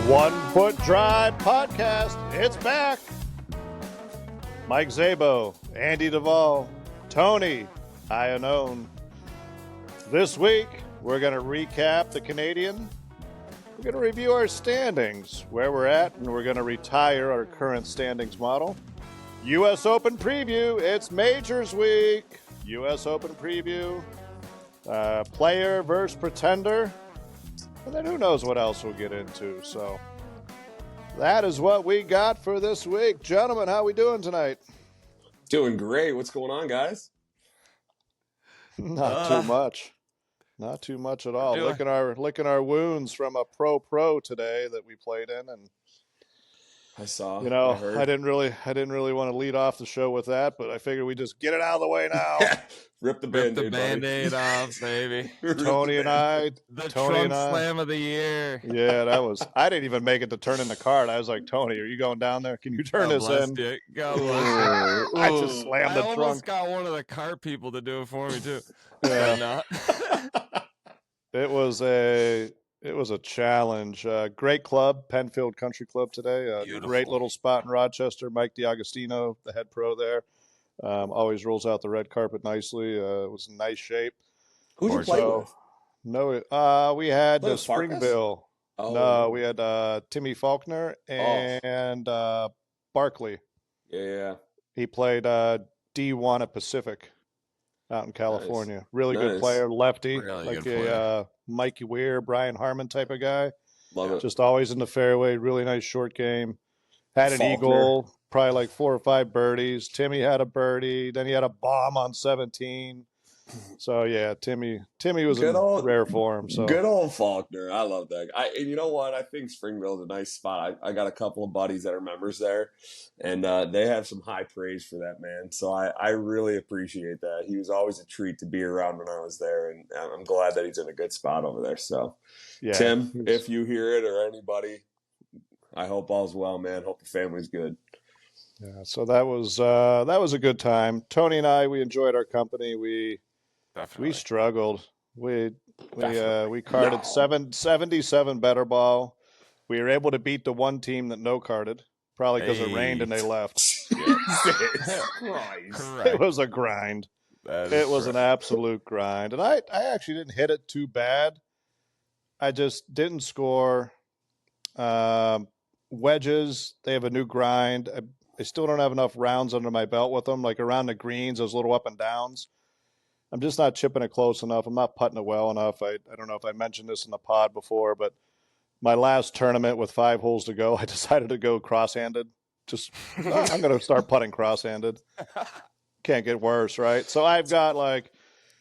1 Foot Drive podcast. It's back. Mike Szabo, Andy Duvall, Tony Iannone. This week, we're going to recap the Canadian. We're going to review our standings, where we're at, and we're going to retire our current standings model. U.S. Open preview. It's Majors Week. U.S. Open preview. Player versus pretender. And then who knows what else we'll get into. So that is what we got for this week. Gentlemen, how we doing tonight? Doing great. What's going on, guys? Not too much. Not too much at all. Licking our wounds from a pro today that we played in, and I saw. I didn't really want to lead off the show with that, but I figured we just get it out of the way now. Rip the Band-Aid off, baby. Tony and I. The trunk slam of the year. Yeah, I didn't even make it to turn in the card. I was like, Tony, are you going down there? Can you turn this in? God bless you. I just slammed the trunk. I almost got one of the car people to do it for me, too. Yeah. It was a challenge. Great club, Penfield Country Club today. Great little spot in Rochester. Mike D'Agostino, the head pro there. Always rolls out the red carpet nicely. It was in nice shape. Who'd you play with? No, we had Springville. Oh. No, we had Timmy Faulkner and Barkley. Yeah. He played D1 at Pacific out in California. Nice. Really good player, lefty, really like a Mikey Weir, Brian Harmon type of guy. Love it. Just always in the fairway. Really nice short game. Had an eagle. Probably like 4 or 5 birdies. Timmy had a birdie. Then he had a bomb on 17. So yeah, Timmy was in rare form. So good old Faulkner. I love that. And you know what? I think Springville's a nice spot. I got a couple of buddies that are members there, and they have some high praise for that man. So I really appreciate that. He was always a treat to be around when I was there, and I'm glad that he's in a good spot over there. So yeah, Tim, if you hear it or anybody, I hope all's well, man. Hope the family's good. Yeah, so that was a good time. Tony and I, we enjoyed our company. We struggled. We carded 77 better ball. We were able to beat the one team that no carded, probably because it rained and they left. It was a grind. It was an absolute grind. And I actually didn't hit it too bad. I just didn't score. Wedges, they have a new grind. I still don't have enough rounds under my belt with them. Like around the greens, those little up and downs. I'm just not chipping it close enough. I'm not putting it well enough. I don't know if I mentioned this in the pod before, but my last tournament with 5 holes to go, I decided to go cross-handed. I'm going to start putting cross-handed. Can't get worse, right? So I've got like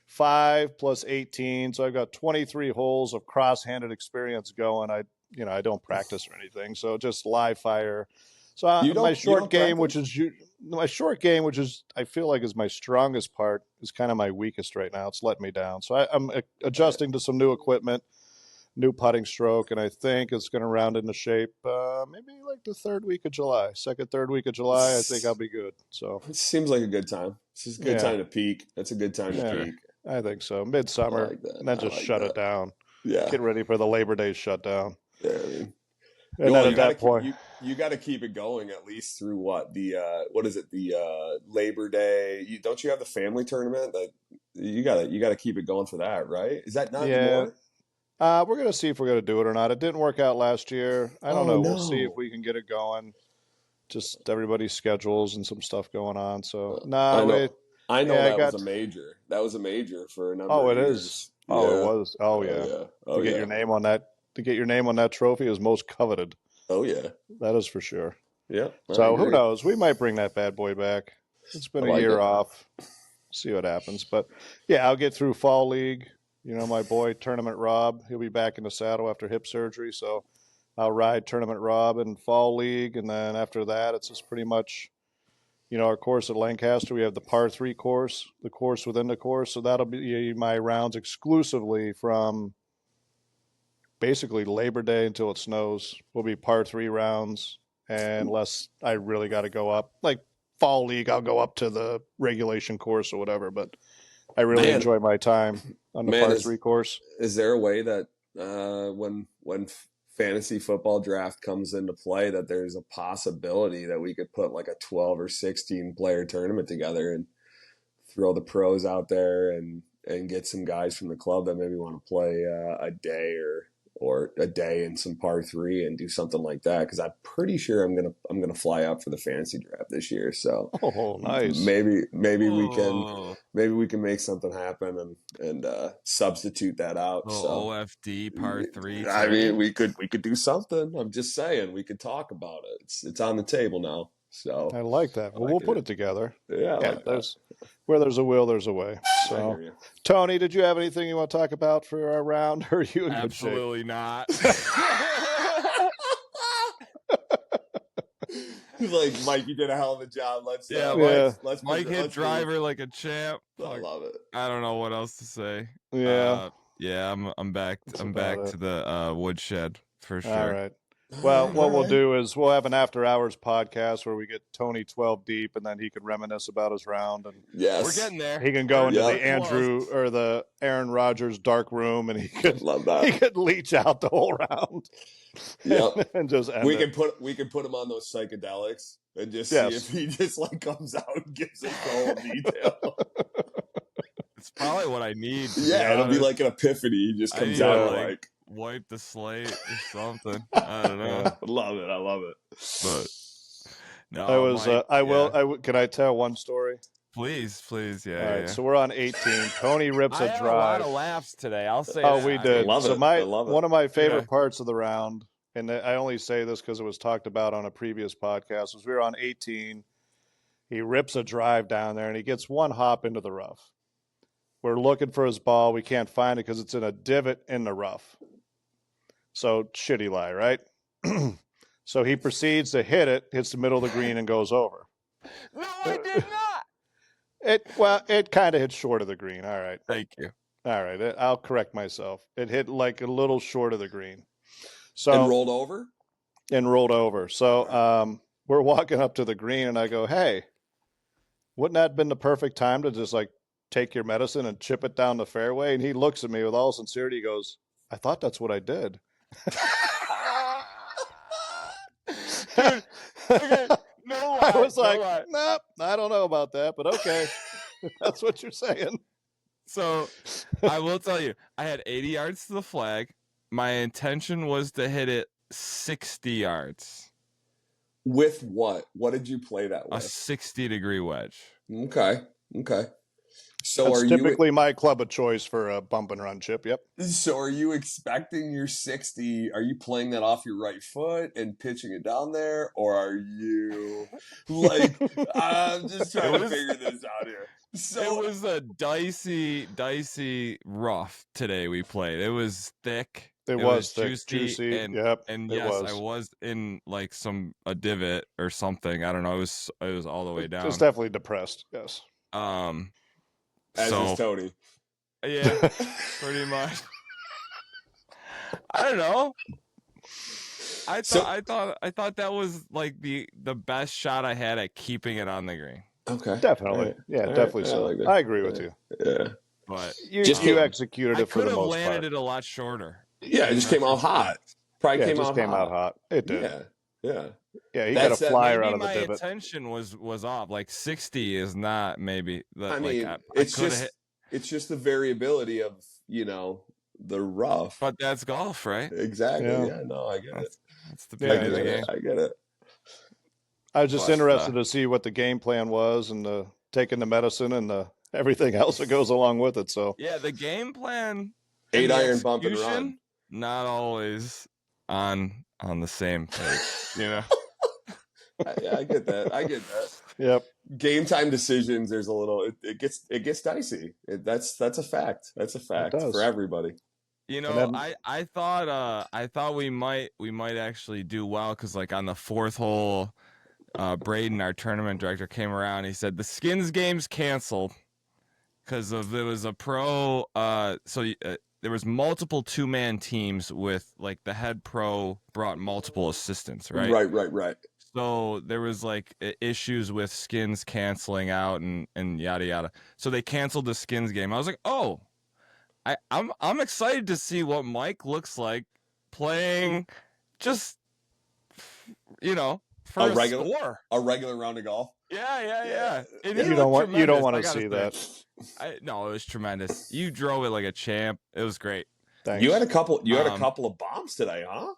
5 plus 18. So I've got 23 holes of cross-handed experience going. I don't practice or anything. So just live fire. So my short game, which is I feel like is my strongest part, is kind of my weakest right now. It's letting me down. So I'm adjusting to some new equipment, new putting stroke, and I think it's going to round into shape maybe like the third week of July. I think I'll be good. So it seems like a good time. This is a good time to peak. That's a good time to peak. I think so. Midsummer, and then just shut it down. Yeah. Get ready for the Labor Day shutdown. Yeah, I mean. And then at that point, you got to keep it going at least through the Labor Day. Don't you have the family tournament? That you got to keep it going for that, right? Is that not anymore? We're gonna see if we're gonna do it or not. It didn't work out last year. I don't know. We'll see if we can get it going. Just everybody's schedules and some stuff going on. So I know that was a major. That was a major for a number of years. It is. It was. To get your name on that. To get your name on that trophy is most coveted. Oh, yeah. That is for sure. Yeah. So who knows? We might bring that bad boy back. It's been a year off. See what happens. But, yeah, I'll get through Fall League. My boy, Tournament Rob, he'll be back in the saddle after hip surgery. So I'll ride Tournament Rob in Fall League. And then after that, it's just pretty much, our course at Lancaster. We have the par 3 course, the course within the course. So that'll be my rounds exclusively from basically Labor Day until it snows. Will be par 3 rounds, unless I really got to go up. Like Fall League, I'll go up to the regulation course or whatever, but I really enjoy my time on the par 3 course. Is there a way that when fantasy football draft comes into play, that there's a possibility that we could put like a 12 or 16 player tournament together and throw the pros out there and get some guys from the club that maybe want to play a day or a day in some par three and do something like that, because I'm pretty sure I'm gonna fly up for the fantasy draft this year. So Oh, nice. maybe we can Oh, make something happen and substitute that out. little So OFD par 3 I tourney. mean, we could do something. I'm just saying, we could talk about it. It's on the table now. So I like that. Well, we'll put it together. Yeah, I like that. Where there's a will, there's a way. I So, hear you. Tony, did you have anything you want to talk about for our round? Or are you in good shape? Absolutely not. Like, Mike, you did a hell of a job. Let's Mike hit driver like a champ. I love it. I don't know what else to say. Yeah. I'm back. I'm back to the woodshed for sure. All right. Well, what we'll do is we'll have an after hours podcast where we get Tony 12 deep, and then he can reminisce about his round. And yes, we're getting there. He can go into the Andrew or the Aaron Rodgers dark room, and he could love that. He could leech out the whole round. Yep, and just end we it. can put him on those psychedelics and just see if he just like comes out and gives us the whole detail. It's probably what I need. Yeah, it'll be like an epiphany. He just comes out like wipe the slate or something. I don't know. Love it. I love it. But no, I was. Can I tell one story? Please. Yeah. All right. So we're on 18. Tony rips a drive. I had a lot of laughs today. I'll say. Oh, we did. Love it. One of my favorite parts of the round, and I only say this because it was talked about on a previous podcast, was we were on 18. He rips a drive down there, and he gets one hop into the rough. We're looking for his ball. We can't find it because it's in a divot in the rough. So shitty lie, right? So he proceeds to hit it, hits the middle of the green, and goes over. No, I did not. It kind of hit short of the green. All right. Thank you. All right. I'll correct myself. It hit like a little short of the green. So and rolled over. So we're walking up to the green, and I go, "Hey, wouldn't that have been the perfect time to just like take your medicine and chip it down the fairway?" And he looks at me with all sincerity. He goes, "I thought that's what I did." Dude, okay, no lie. I was like, nope, I don't know about that, but okay. That's what you're saying. So I will tell you, I had 80 yards to the flag. My intention was to hit it 60 yards. With what? What did you play that with? A 60-degree wedge. Okay. So that's are typically my club of choice for a bump and run chip. Yep. So are you expecting your 60? Are you playing that off your right foot and pitching it down there, or are you like? I'm just trying to figure this out here. So it was a dicey rough today. We played. It was thick. It was thick, juicy. And yes, I was in like a divot or something. I don't know. It was all the way down. It was definitely depressed. Yes. As is Tony. Yeah, pretty much. I don't know. I thought that was like the best shot I had at keeping it on the green. Okay. Definitely. Right. Yeah, definitely so. I agree with you. Yeah. But you executed it for the most part. I could have landed it a lot shorter. Yeah, it just came out hot. Probably came out hot. It did. Yeah. Yeah, he got a flyer out of the divot. My attention was off. Like 60 is not maybe. It's just the variability of the rough. But that's golf, right? Exactly. Yeah. No, I get it. That's the beauty of the game. I get it. I was just interested to see what the game plan was and taking the medicine and everything else that goes along with it. So yeah, the game plan. 8-iron bump and run. Not always on the same page, I get that. Yep. Game time decisions. There's a little. It gets dicey. That's a fact. That's a fact for everybody. I thought we might actually do well because like on the fourth hole, Braden, our tournament director, came around. He said the skins game's canceled because there was a pro. There was multiple 2-man teams with like the head pro brought multiple assistants, right? Right. So there was like issues with skins canceling out and yada yada. So they canceled the skins game. I was like, oh, I'm excited to see what Mike looks like playing just, for A a regular- score. A regular round of golf. Yeah. And You he don't looked want tremendous, I to gotta see say. that. No, it was tremendous. You drove it like a champ. It was great. Thanks. You had a couple Um, of bombs today, huh?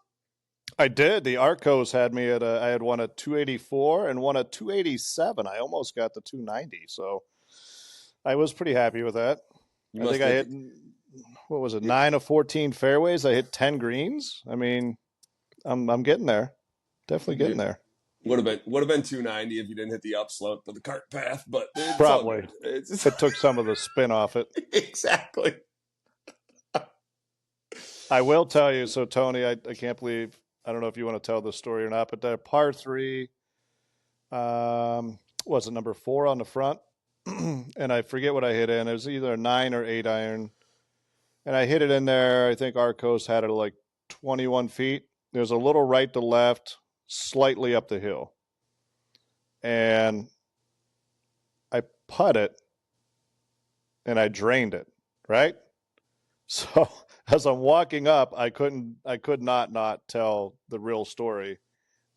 I did. The Arcos had me at I had one at 284 and one at 287. I almost got the 290, so I was pretty happy with that. You I must think I hit hit, what was it, 9 of 14 fairways. I hit 10 greens. I mean, I'm getting there. Definitely getting there. would have been 290 if you didn't hit the upslope of the cart path, but it's Probably. all good. It's It took some of the spin off it. exactly. I will tell you, so Tony, I can't believe, I don't know if you want to tell this story or not, but the par 3, was it number 4 on the front? And I forget what I hit in. It was either a 9 or 8 iron. And I hit it in there. I think Arcos had it like 21 feet. There's a little right to left, slightly up the hill. And I put it and I drained it, right? So as I'm walking up, I could not tell the real story.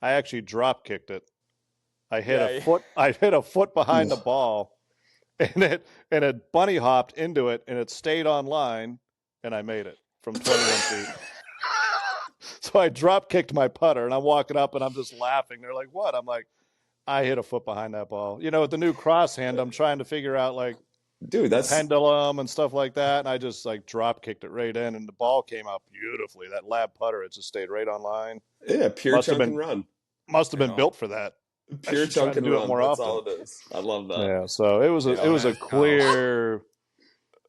I actually drop kicked it. I hit a foot behind the ball, and it bunny hopped into it, and it stayed on line, and I made it from 21 feet. So I drop kicked my putter, and I'm walking up, and I'm just laughing. They're like, "What?" I'm like, "I hit a foot behind that ball." With the new cross hand, I'm trying to figure out like, Dude, that's pendulum and stuff like that, and I just like drop kicked it right in, and the ball came out beautifully. That lab putter, it just stayed right on line. pure Must have chunk been- and run. Must have been built for that. Pure should try chunk to and do it run. more That's often. all it is. I love that. Yeah, so it was Yeah, a clear.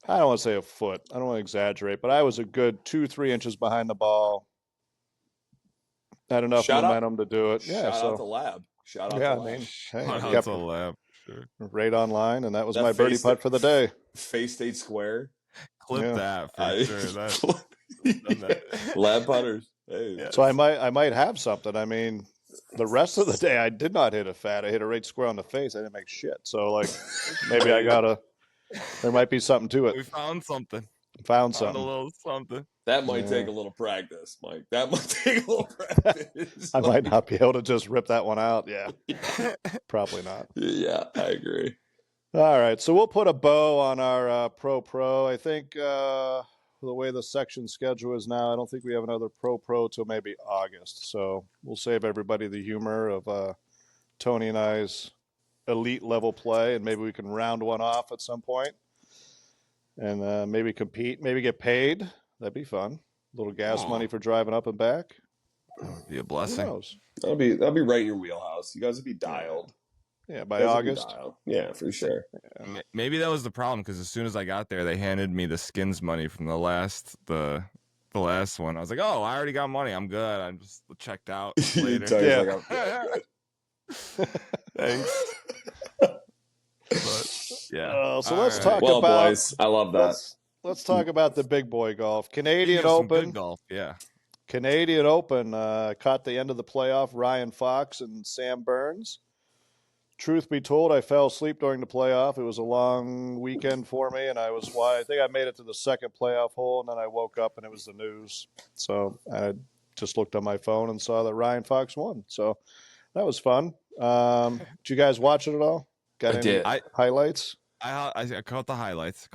I don't want to say a foot. I don't want to exaggerate, but I was a good 2-3 inches behind the ball. Had enough Shout out- momentum to do it. Yeah, Shout so out to Lab. Shout out yeah, to I Lab. mean, hey, Shout I out kept to Lab. Sure. right on line, and that was That my birdie face- putt for the day. Face State Square. Clip Yeah. that for I- sure. Done that. Lab putters. Hey. Yeah. So I might have something. I mean, the rest of the day I did not hit a fat. I hit a right square on the face. I didn't make shit. So like maybe I gotta. There might be something to We it. found something. Found Found a something. little something. That might Yeah. take a little practice, Mike. That might take a little practice. I might not be able to just rip that one out. Yeah, probably not. Yeah, I agree. All right, so we'll put a bow on our pro. I think the way the section schedule is now, I don't think we have another pro till maybe August. So we'll save everybody the humor of Tony and I's elite level play, and maybe we can round one off at some point, and maybe compete, maybe get paid. That'd be fun. A little gas money for driving up and back. Be a Who blessing. knows? That'll be right in your wheelhouse. You guys would be dialed. Yeah, by You guys would be August. dialed. Yeah, for sure. Maybe that was the problem because as soon as I got there, they handed me the skins money from the last one. I was like, oh, I already got money. I'm good. I'm just checked out later. Tony's Yeah. like, Thanks. But yeah. So let's All talk well, about. boys, I love that. Let's talk about the big boy golf. Canadian Some good Open. golf. Yeah. Canadian Open caught the end of the playoff. Ryan Fox and Sam Burns. Truth be told, I fell asleep during the playoff. It was a long weekend for me, and I think I made it to the second playoff hole, and then I woke up and it was the news. So I just looked on my phone and saw that Ryan Fox won. So that was fun. Did you guys watch it at all? Got I any did. highlights? I caught the highlights.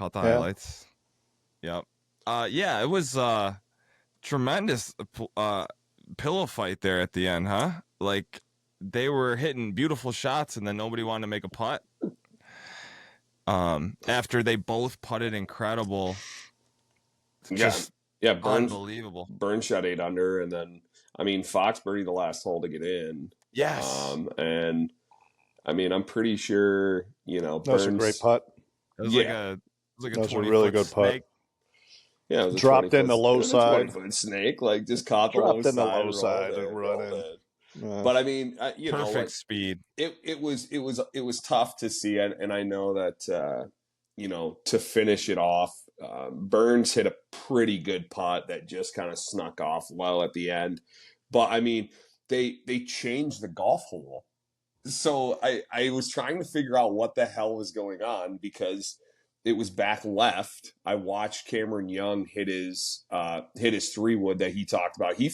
Yeah. Yep. Yeah, it was tremendous pillow fight there at the end, huh? Like they were hitting beautiful shots and then nobody wanted to make a putt. After they both putted incredible. Just yeah, Burns, unbelievable. Burns shot 8 under, and then Fox birdied the last hole to get in. Yes. And I'm pretty sure That Burns. was a great putt. It was yeah. like a That was a 20 really foot good putt. snake. Yeah, it was a Dropped 20 in the foot- low it was a side. 20-foot snake, like just caught the Dropped low in the side, low side and rolled run in. in. Yeah. But Perfect speed. it was tough to see, and I know that to finish it off, Burns hit a pretty good putt that just kind of snuck off well at the end. But they changed the golf hole, so I was trying to figure out what the hell was going on, because it was back left. I watched Cameron Young hit his 3-wood that he talked about. He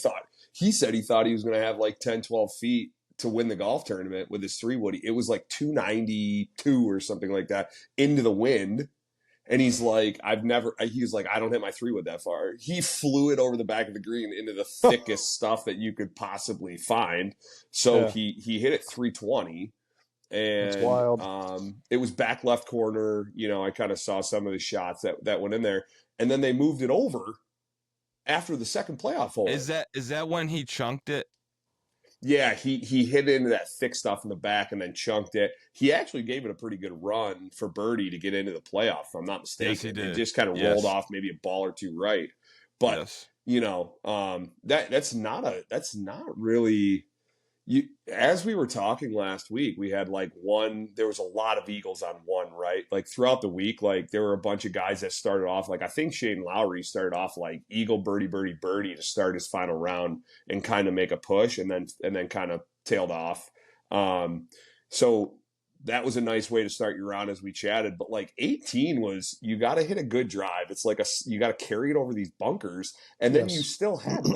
said he thought he was going to have like 10, 12 feet to win the golf tournament with his 3-wood. It was like 292 or something like that into the wind. And he's like, I don't hit my 3-wood that far. He flew it over the back of the green into the thickest stuff that you could possibly find. So Yeah. he hit it 320. That's And wild. it was back left corner. I kind of saw some of the shots that went in there. And then they moved it over after the second playoff hole. Is that when he chunked it? Yeah, he hit into that thick stuff in the back and then chunked it. He actually gave it a pretty good run for birdie to get into the playoff, if I'm not mistaken. Yes, he did. It just kind of rolled off maybe a ball or two right. But that's not really as we were talking last week, we had there was a lot of eagles on one, right? Like throughout the week, like there were a bunch of guys that started off, like I think Shane Lowry started off like eagle, birdie, birdie, birdie to start his final round and kind of make a push and then kind of tailed off. So that was a nice way to start your round as we chatted. But like 18 was, you got to hit a good drive. It's like you got to carry it over these bunkers. And then you still had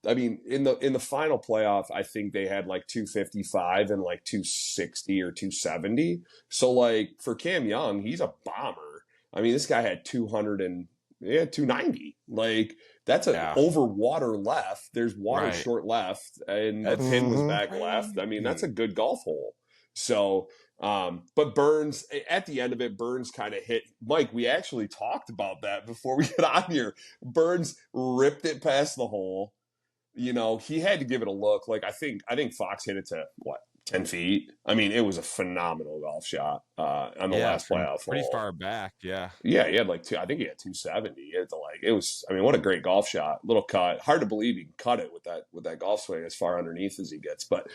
in the final playoff, I think they had like 255 and like 260 or 270. So like for Cam Young, he's a bomber. I mean, this guy had 290. Like that's over water left. There's water short left, and the pin was back left. I mean, that's a good golf hole. So, but Burns at the end of it, Burns kind of hit Mike. We actually talked about that before we got on here. Burns ripped it past the hole. He had to give it a look. Like I think Fox hit it to 10 feet. I mean, it was a phenomenal golf shot on the last playoff pretty hole. far back. Yeah, he had I think he had 270. It was. I mean, what a great golf shot. Little cut. Hard to believe he can cut it with that golf swing as far underneath as he gets. But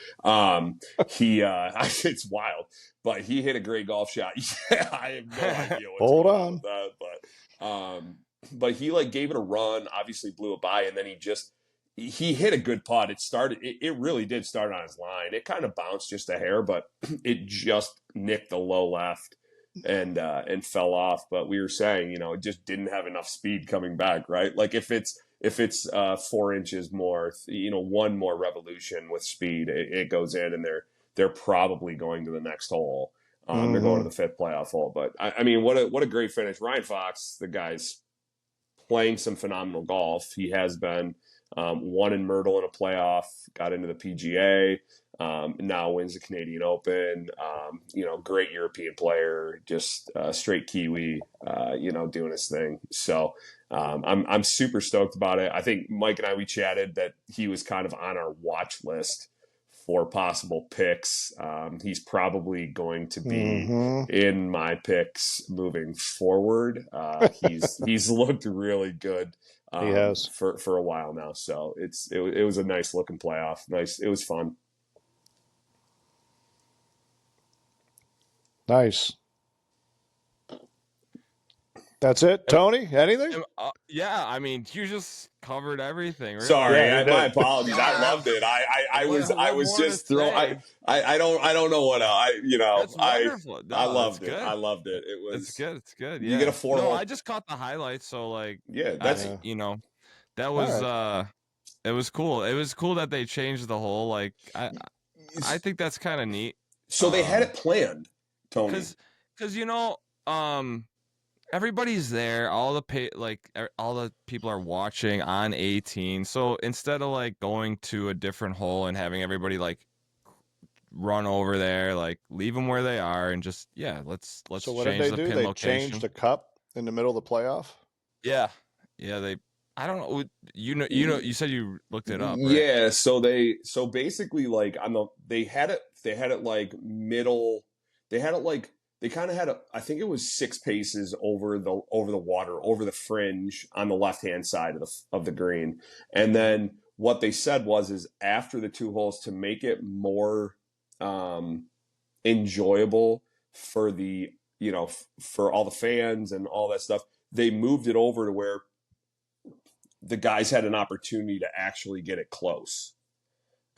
it's wild. But he hit a great golf shot. I have no idea what's going on with that. But he gave it a run. Obviously blew it by, and then he hit a good putt. It really did start on his line. It kind of bounced just a hair, but it just nicked the low left and fell off. But we were saying, it just didn't have enough speed coming back, right? Like if it's 4 inches more, one more revolution with speed, it goes in, and they're probably going to the next hole. They're going to the fifth playoff hole. But I mean, what a great finish. Ryan Fox, the guy's playing some phenomenal golf. He has been. Won in Myrtle in a playoff, got into the PGA, now wins the Canadian Open. Great European player, just straight Kiwi, doing his thing. So I'm super stoked about it. I think Mike and I, we chatted that he was kind of on our watch list for possible picks. He's probably going to be in my picks moving forward. He's looked really good. He has for a while now, so it was a nice looking playoff. Nice, it was fun. Nice. That's it, Tony. Anything? Yeah, I mean, you just covered everything. Really. Sorry, my apologies. I loved it. I was just throwing. I don't know what That's wonderful. I loved it. I loved it. It was. It's good. Yeah. You get a 4 hole. I just caught the highlights, so that's that was it was cool. It was cool that they changed the hole. Like I think that's kind of neat. So they had it planned, Tony. Because everybody's there. All the people are watching on 18. So instead of going to a different hole and having everybody run over there, leave them where they are and just let's So what change did the they do? pin They location. changed the cup in the middle of the playoff. Yeah. They. I don't know. You said you looked it up. Right? Yeah. So basically they had it middle. They had it they kind of had I think it was 6 paces over the water, over the fringe on the left-hand side of the green. And then what they said is after the 2 holes, to make it more enjoyable for the, for all the fans and all that stuff, they moved it over to where the guys had an opportunity to actually get it close.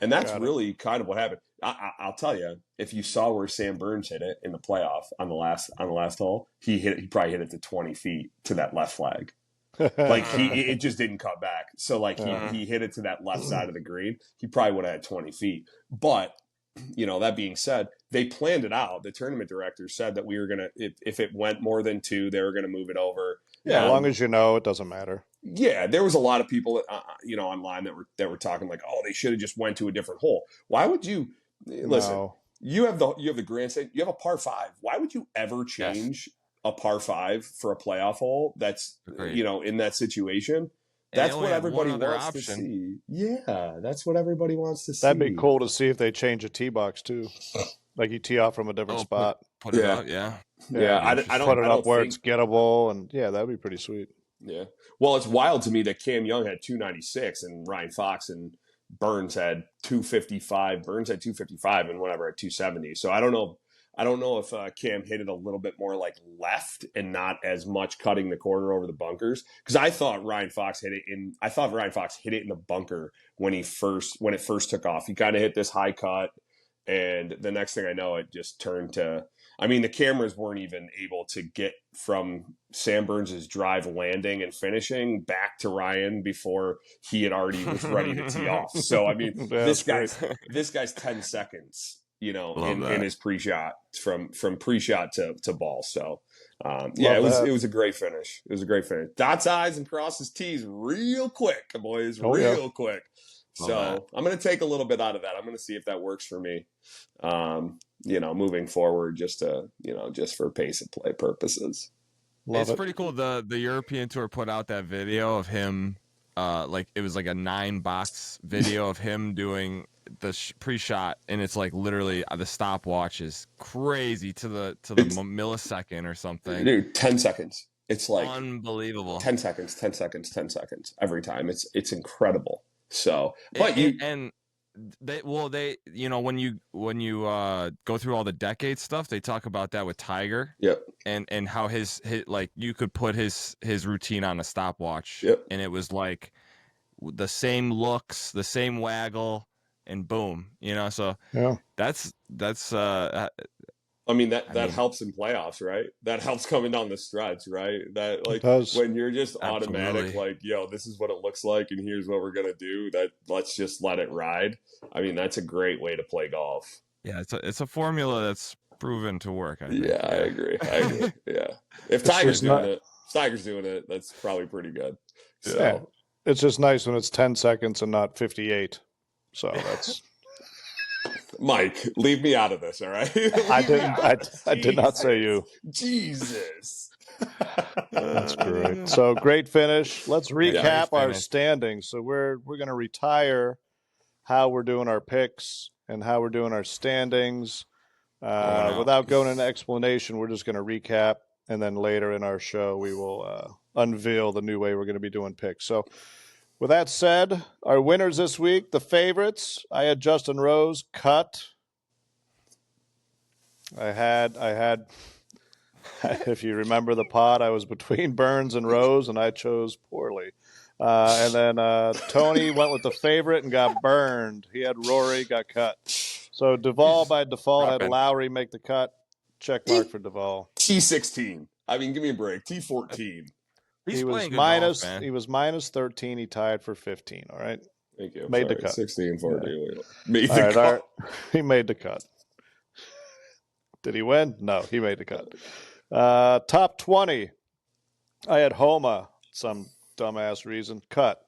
And that's really kind of what happened. I'll tell you, if you saw where Sam Burns hit it in the playoff on the last hole, he probably hit it to 20 feet to that left flag. Like it just didn't cut back. So like he hit it to that left side of the green. He probably would have had 20 feet. But that being said, they planned it out. The tournament director said that we were gonna, if it went more than 2, they were gonna move it over. Yeah, as long as it doesn't matter. Yeah, there was a lot of people, online that were talking like, oh, they should have just went to a different hole. Why would you listen? No. You have the grandstand. You have a par 5. Why would you ever change a par 5 for a playoff hole? That's in that situation. That's what everybody wants to see. Yeah, that's what everybody wants to see. That'd be cool to see if they change a tee box too. Like you tee off from a different spot. Put it up, yeah. I don't put it up where it's gettable, and that'd be pretty sweet. Yeah. Well, it's wild to me that Cam Young had 296 and Ryan Fox and Burns had 255. Burns had 255 and whatever at 270. So I don't know if Cam hit it a little bit more like left and not as much cutting the corner over the bunkers, because I thought Ryan Fox hit it in the bunker when it first took off. He kind of hit this high cut, and the next thing I know, it just turned to. I mean, the cameras weren't even able to get from Sam Burns' drive landing and finishing back to Ryan before he had already was ready to tee off. So I mean, this guy's 10 seconds. In his pre-shot from pre-shot to ball. So, it was a great finish. It was a great finish. Dots I's and crosses T's real quick, boys, real quick. So I'm going to take a little bit out of that. I'm going to see if that works for me, moving forward, just for pace and play purposes. It's pretty cool. The European Tour put out that video of him, it was like a 9-box video of him doing the pre-shot, and it's like literally the stopwatch is crazy to the millisecond or something. Dude, 10 seconds. It's like unbelievable. 10 seconds every time. It's incredible. So, but they when you go through all the decade stuff, they talk about that with Tiger. Yep. And how his like you could put his routine on a stopwatch. Yep. And it was like the same looks, the same waggle, and boom, so that's I mean, that helps in playoffs, right? That helps coming down the stretch, right? That like when you're just automatic, like, yo, this is what it looks like, and here's what we're gonna do. That let's just let it ride. I mean, that's a great way to play golf. Yeah, it's a formula that's proven to work. I think. Yeah, I agree. Yeah, if Tiger's doing it, that's probably pretty good. So. Yeah, it's just nice when it's 10 seconds and not 58. So that's. Mike, leave me out of this, all right? I did not say you. Jesus. That's great. So great finish. Let's recap our standings. So we're going to retire how we're doing our picks and how we're doing our standings. Without going into explanation, we're just going to recap, and then later in our show we will unveil the new way we're going to be doing picks. So with that said, our winners this week, the favorites. I had Justin Rose cut. I had, if you remember the pod, I was between Burns and Rose, and I chose poorly. And then Tony went with the favorite and got burned. He had Rory, got cut. So Duvall by default had Lowry make the cut. Check mark for Duvall. T16. I mean, give me a break. T14. He was minus. He was minus 13. He tied for 15. All right. Thank you. Made the cut. 16 14. Yeah. Made the cut. He made the cut. Did he win? No, he made the cut. Top 20. I had Homa, some dumbass reason, cut.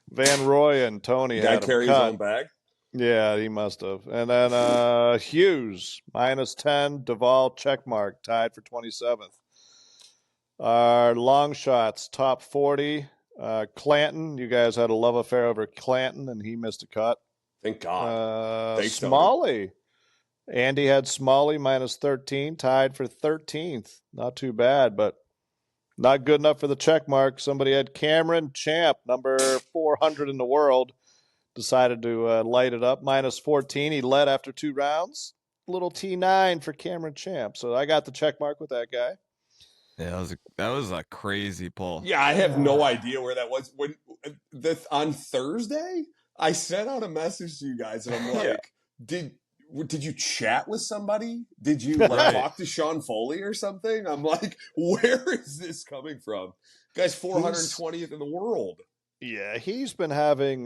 Van Royen, Tony had him carry cut. his own bag. Yeah, he must have. And then Hughes minus 10. Duvall check mark, tied for 27th. Our long shots, top 40. Clanton, you guys had a love affair over Clanton, and he missed a cut. Thank God. Smalley. Andy had Smalley minus 13, tied for 13th. Not too bad, but not good enough for the check mark. Somebody had Cameron Champ, number 400 in the world, decided to light it up. Minus 14. He led after 2 rounds. Little T9 for Cameron Champ. So I got the check mark with that guy. Yeah, that was a crazy pull. Yeah, I have no idea where that was. When on Thursday, I sent out a message to you guys, and I'm like, did you chat with somebody? Did you like Right. talk to Sean Foley or something? I'm like, where is this coming from? Guy's 420th in the world. Yeah, he's been having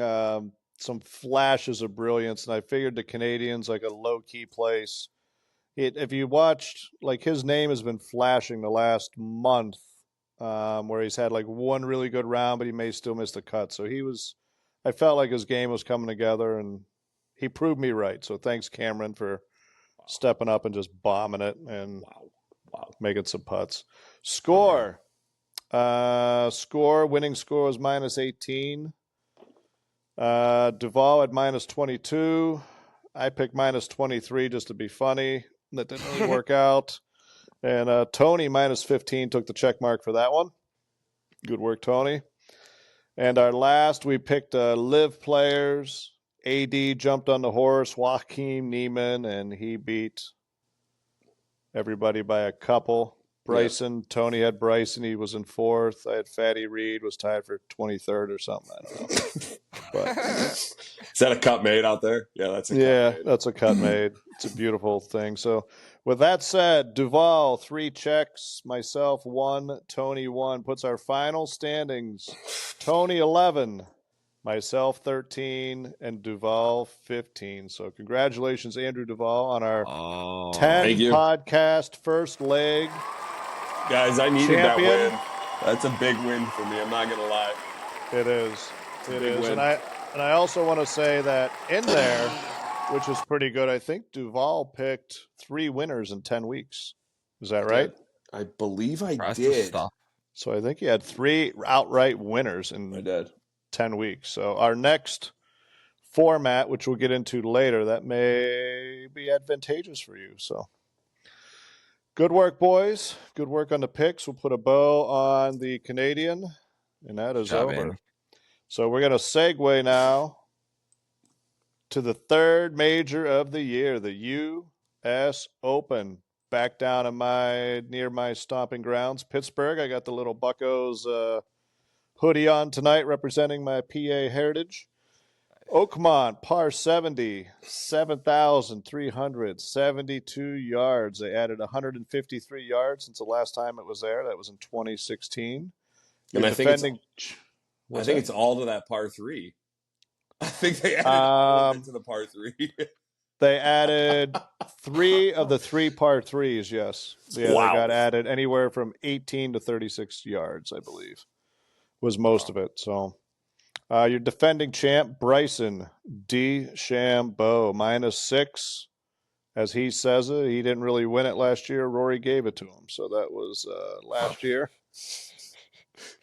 some flashes of brilliance, and I figured the Canadians like a low key place. If you watched, like his name has been flashing the last month, where he's had like one really good round, but he may still miss the cut. So I felt like his game was coming together, and he proved me right. So thanks, Cameron, for stepping up and just bombing it and making some putts. Score. Winning score was -18. Duval at -22. I picked -23 just to be funny. That didn't really work out. And Tony -15 took the check mark for that one. Good work, Tony. And our last, we picked live players. AD jumped on the horse, Joaquin Neiman, and he beat everybody by a couple. Bryson, Tony had Bryson. He was in 4th. I had Fatty Reed, was tied for 23rd or something. I don't know. But Is that a cut made out there? Yeah, that's a cut made. That's a cut made. It's a beautiful thing. So with that said, Duval, 3 checks, myself 1, Tony 1. Puts our final standings. Tony 11, myself 13, and Duval 15. So congratulations, Andrew Duval, on our 10 podcast first leg. Guys, I needed champion. That win. That's a big win for me. I'm not gonna lie. It is. It is. Win. And I also want to say that in there, which is pretty good, I think Duval picked 3 winners in 10 weeks. Is that right? I believe I did. Stuff. So I think he had 3 outright winners in 10 weeks. So our next format, which we'll get into later, that may be advantageous for you. So good work, boys. Good work on the picks. We'll put a bow on the Canadian, and that is over. Andy. So we're going to segue now to the 3rd major of the year, the U.S. Open. Back down in near my stomping grounds, Pittsburgh. I got the little Buccos hoodie on tonight, representing my PA heritage. Oakmont, par 70, 7,372 yards. They added 153 yards since the last time it was there. That was in 2016. And I think it's all to that par 3. I think they added all of it to the par 3. They added 3 of the 3 par 3s, yes. Yeah, They got added anywhere from 18 to 36 yards, I believe, was most of it. So your defending champ, Bryson DeChambeau, -6. As he says it, he didn't really win it last year. Rory gave it to him. So that was last year.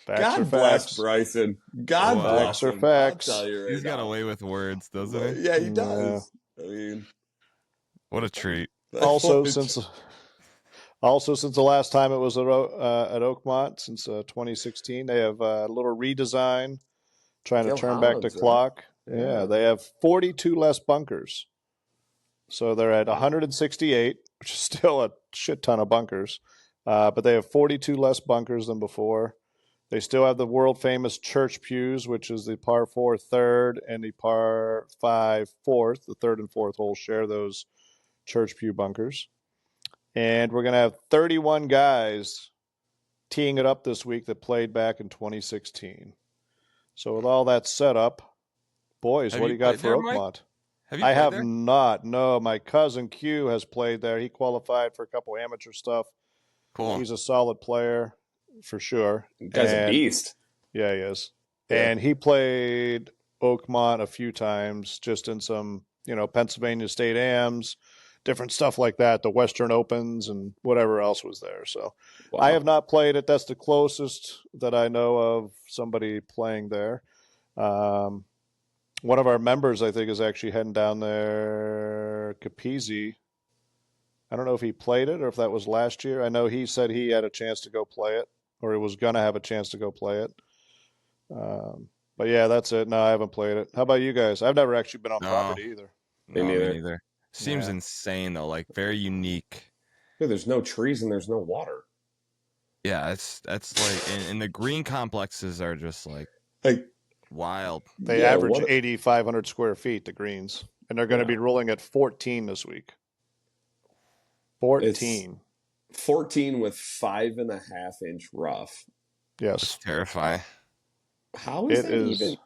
God bless Bryson. God bless him. Facts. I'll tell you right He's got away with words, doesn't he? Yeah, he does. I mean, what a treat. Also, since the last time it was at Oakmont, since 2016, they have a little redesign, trying to turn back the clock. Yeah, they have 42 less bunkers. So they're at 168, which is still a shit ton of bunkers. But they have 42 less bunkers than before. They still have the world-famous church pews, which is the par 4 3rd and the par 5 4th. The 3rd and 4th holes share those church pew bunkers. And we're going to have 31 guys teeing it up this week that played back in 2016. So with all that set up, boys, what do you got for Oakmont? I have not. No, my cousin Q has played there. He qualified for a couple amateur stuff. Cool. He's a solid player for sure. Guy's a beast. Yeah, he is. Yeah. And he played Oakmont a few times, just in some, Pennsylvania State Ams, different stuff like that, the Western Opens and whatever else was there. So I have not played it. That's the closest that I know of somebody playing there. One of our members, I think, is actually heading down there, Capizzi. I don't know if he played it or if that was last year. I know he said he had a chance to go play it, or he was going to have a chance to go play it. But yeah, that's it. No, I haven't played it. How about you guys? I've never actually been on property either. Me neither. Seems insane though, like very unique. Yeah, there's no trees and there's no water. Yeah, that's like, and the green complexes are just like wild. They average 8,500 square feet, the greens. and they're going to Yeah. be ruling at 14 this week. It's 14. 14 with 5.5-inch rough. That's Yes, terrifying. How is it that is. even?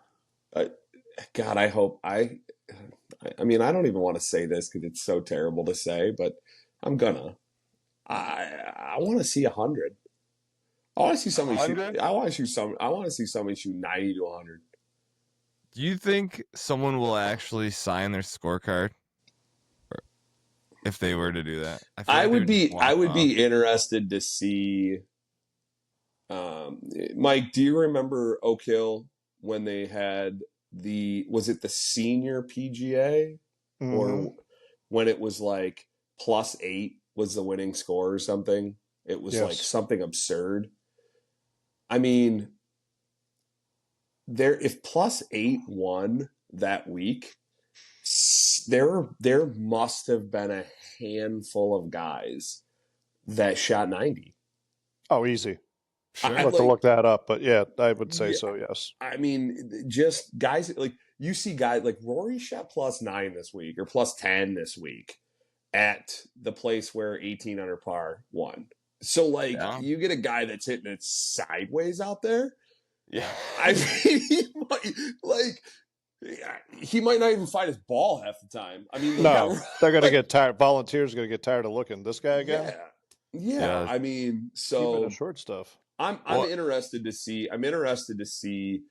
Uh, God, I hope I mean, I don't even want to say this because it's so terrible to say, but I'm gonna. I want to see 100. I want to see somebody shoot. 100? I want to shoot some. I want to see somebody shoot 90 to 100. Do you think someone will actually sign their scorecard if they were to do that? I feel I like they would would just be. I walk would off. be interested to see. Um, Mike, do you remember Oak Hill when they had was it the senior PGA Mm-hmm. or when it was like +8 was the winning score or something? It was like Yes. something absurd. I mean, if +8 won that week, there must have been a handful of guys that shot 90. Oh, easy. Sure. We'll I have to like, look that up, but yeah, I would say yeah, so. Yes. I mean, just guys like you see guys like Rory shot +9 this week or +10 this week at the place where 18 under par won. So like Yeah. you get a guy that's hitting it sideways out there. Yeah. I mean, he might not even find his ball half the time. I mean, No, they're going to like, get tired. Volunteers are going to get tired of looking. This guy again? yeah. I mean, Keeping the so short stuff. I'm Well, interested to see. I'm interested to see,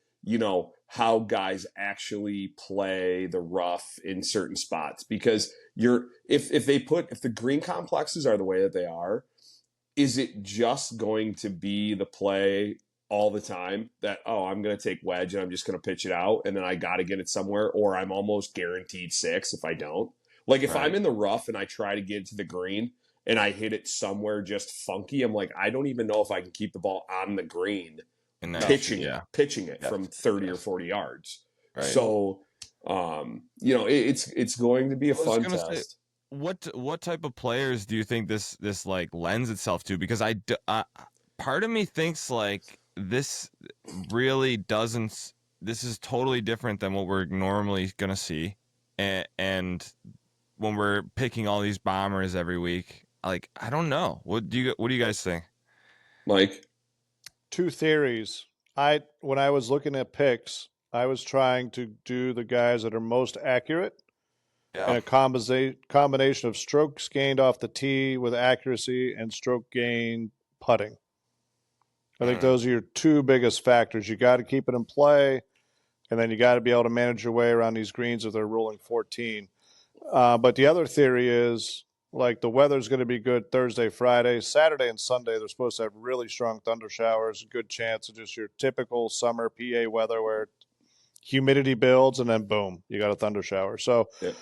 how guys actually play the rough in certain spots because if the green complexes are the way that they are, is it just going to be the play all the time that, oh, I'm going to take wedge and I'm just going to pitch it out and then I got to get it somewhere, or I'm almost guaranteed 6 if I don't? Like if right. I'm in the rough and I try to get to the green and I hit it somewhere just funky, I'm like, I don't even know if I can keep the ball on the green And pitching yeah. it Yes. from 30 or Yes. 40 yards. Right. So, it's going to be a I was fun gonna say, test. what type of players do you think this like lends itself to? Because part of me thinks like this really doesn't. This is totally different than what we're normally gonna see, and when we're picking all these bombers every week, like I don't know. What do you guys think? Mike? Two theories. When I was looking at picks, I was trying to do the guys that are most accurate and Yeah. a combination of strokes gained off the tee with accuracy and stroke gain putting. I think those are your two biggest factors. You got to keep it in play, and then you got to be able to manage your way around these greens if they're ruling 14. But the other theory is like the weather's going to be good Thursday, Friday, Saturday, and Sunday. They're supposed to have really strong thunder showers, good chance of just your typical summer PA weather where humidity builds and then boom, you got a thunder shower. So Yep.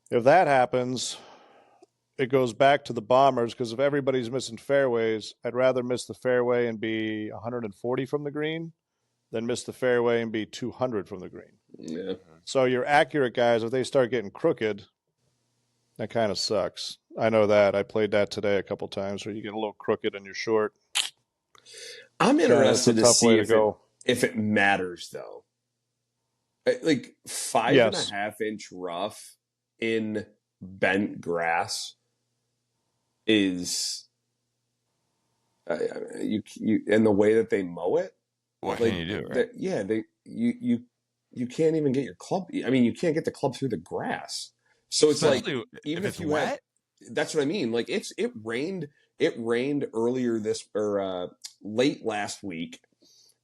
if that happens, it goes back to the bombers because if everybody's missing fairways, I'd rather miss the fairway and be 140 from the green than miss the fairway and be 200 from the green. Yeah. So your accurate guys, if they start getting crooked, that kind of sucks. I know that. I played that today a couple times where you get a little crooked and you're short. I'm interested to see go. if it matters though. Like 5.5-inch rough in bent grass is you and the way that they mow it. What Like can you do? Right? you can't even get your club. I mean, you can't get the club through the grass. So it's Especially like even if if it's you wet. that's what I mean. Like it rained earlier late last week.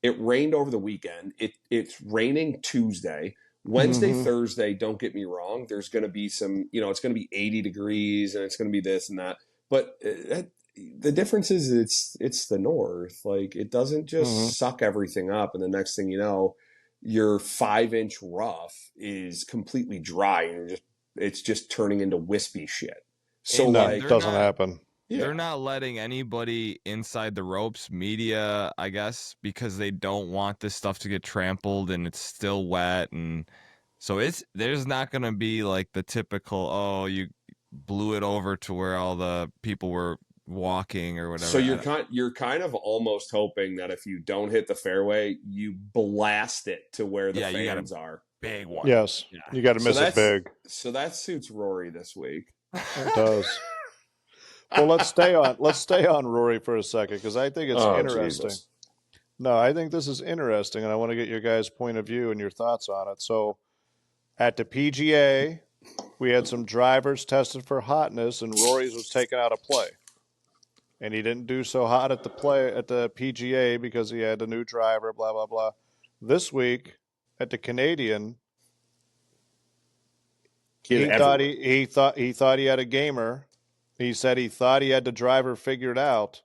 It rained over the weekend. It's raining Tuesday. Wednesday, Thursday, don't get me wrong. There's going to be some, it's going to be 80 degrees and it's going to be this and that. But the difference is it's the north. Like it doesn't just suck everything up. And the next thing you know, your 5-inch rough is completely dry and it's just turning into wispy shit. So No, like, it doesn't happen. yeah. They're not letting anybody inside the ropes, media, I guess, because they don't want this stuff to get trampled and it's still wet. And so there's not going to be like the typical, oh, you blew it over to where all the people were walking or whatever. So you're kind of almost hoping that if you don't hit the fairway, you blast it to where the fans are. big one. Yes, Yeah. you got to miss it big. So that suits Rory this week. It does. Well, let's stay on Rory for a second because I think it's interesting. Jesus. No, I think this is interesting, and I want to get your guys' point of view and your thoughts on it. So, at the PGA, we had some drivers tested for hotness, and Rory's was taken out of play. And he didn't do so hot at the PGA because he had a new driver, blah blah blah. This week at the Canadian, he thought he thought he had a gamer. He said he thought he had the driver figured out.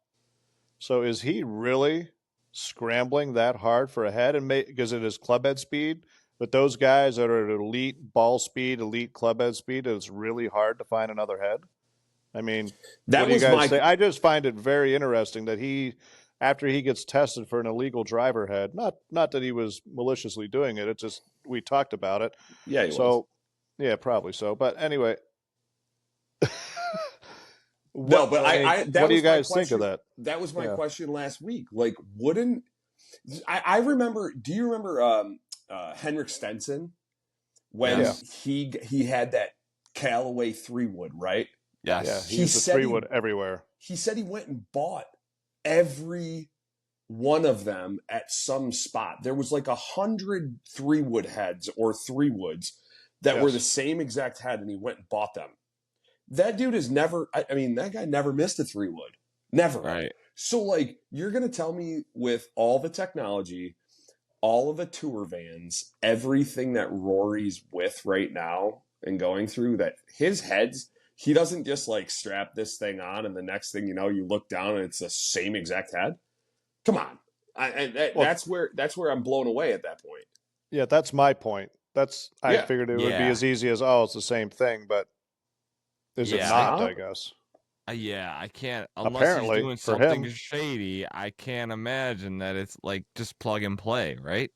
So is he really scrambling that hard for a head and because it is club head speed? But those guys that are at elite ball speed, elite club head speed, it's really hard to find another head. I mean, what do you guys say? I just find it very interesting that after he gets tested for an illegal driver head, not that he was maliciously doing it, it's just we talked about it. Yeah, he was. Yeah, probably so. But anyway. What do you guys think of that? That was my question last week. Like, wouldn't I remember? Do you remember Henrik Stenson when he had that Callaway 3-wood, right? Yes. Yeah, he used the 3-wood everywhere. He said he went and bought every one of them at some spot. There was like 100 3-wood heads or 3-woods that were the same exact head, and he went and bought them. That dude has never, I mean, that guy never missed a 3-wood. Never. Right. So, like, you're going to tell me with all the technology, all of the tour vans, everything that Rory's with right now and going through, that his heads, he doesn't just, like, strap this thing on and the next thing you know, you look down and it's the same exact head? Come on. That's where I'm blown away at that point. Yeah, that's my point. I figured it would be as easy as, it's the same thing, but is it not, I guess? Yeah, I can't. Unless he's doing something shady, I can't imagine that it's like just plug and play, right?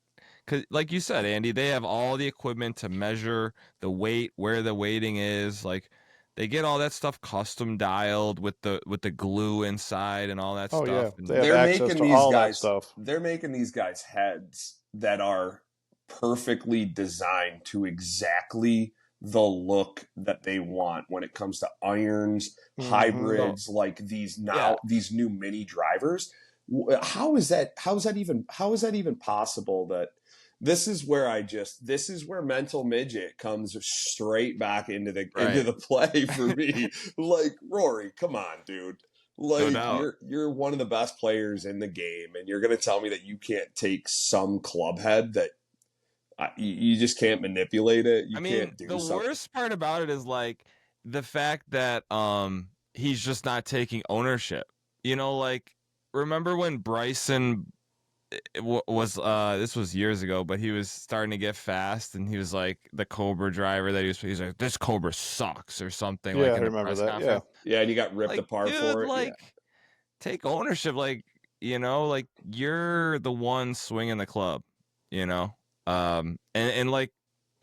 Because, like you said, Andy, they have all the equipment to measure the weight, where the weighting is. Like, they get all that stuff custom dialed with the glue inside and all that stuff. Yeah, and they have access to all that stuff. They're making these guys heads that are perfectly designed to exactly the look that they want when it comes to irons, hybrids, like these new mini drivers. How is that even possible? That this is where mental midget comes straight back into the play for me. Like, Rory, come on, dude. Like, you're one of the best players in the game, and you're gonna tell me that you can't take some club head that you just can't manipulate it. Can't do something. The worst part about it is like the fact that he's just not taking ownership. You know, like, remember when Bryson was this was years ago, but he was starting to get fast, and he was like the Cobra driver that he's like, this Cobra sucks or something. Yeah, like, I remember that. Yeah, and he got ripped apart for it. Like, take ownership. Like, you know, like, you're the one swinging the club. You know. And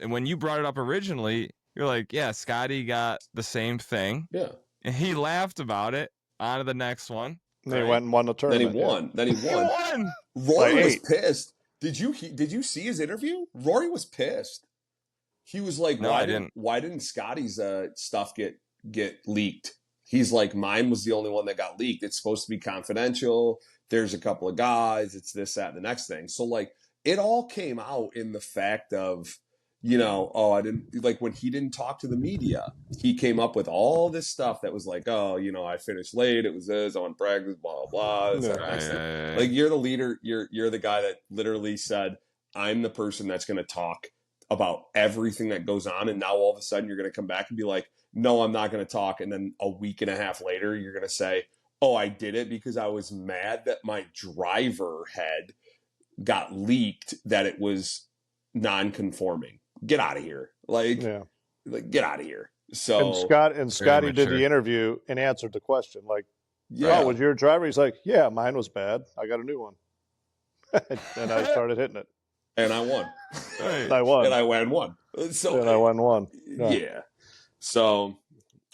when you brought it up originally, you're like, yeah, Scotty got the same thing. Yeah. And he laughed about it. On to the next one. Then he went and won the tournament. Then he won. Rory was pissed. Did you see his interview? Rory was pissed. He was like, no, why didn't Scotty's stuff get leaked? He's like, mine was the only one that got leaked. It's supposed to be confidential. There's a couple of guys. It's this, that, and the next thing. So, like, it all came out in the fact of, you know, I didn't, like, when he didn't talk to the media, he came up with all this stuff that was like, I finished late. It was this, I went practice, blah, blah, blah. Like, you're the leader. You're the guy that literally said, I'm the person that's going to talk about everything that goes on. And now all of a sudden you're going to come back and be like, no, I'm not going to talk. And then a week and a half later, you're going to say, I did it because I was mad that my driver head got leaked, that it was non-conforming. Get out of here. Like, get out of here. So Scotty did the interview and answered the question. Like, was your driver? He's like, yeah, mine was bad. I got a new one. And I started hitting it. And I won. And I won. And I won. So, and I won. Yeah. So,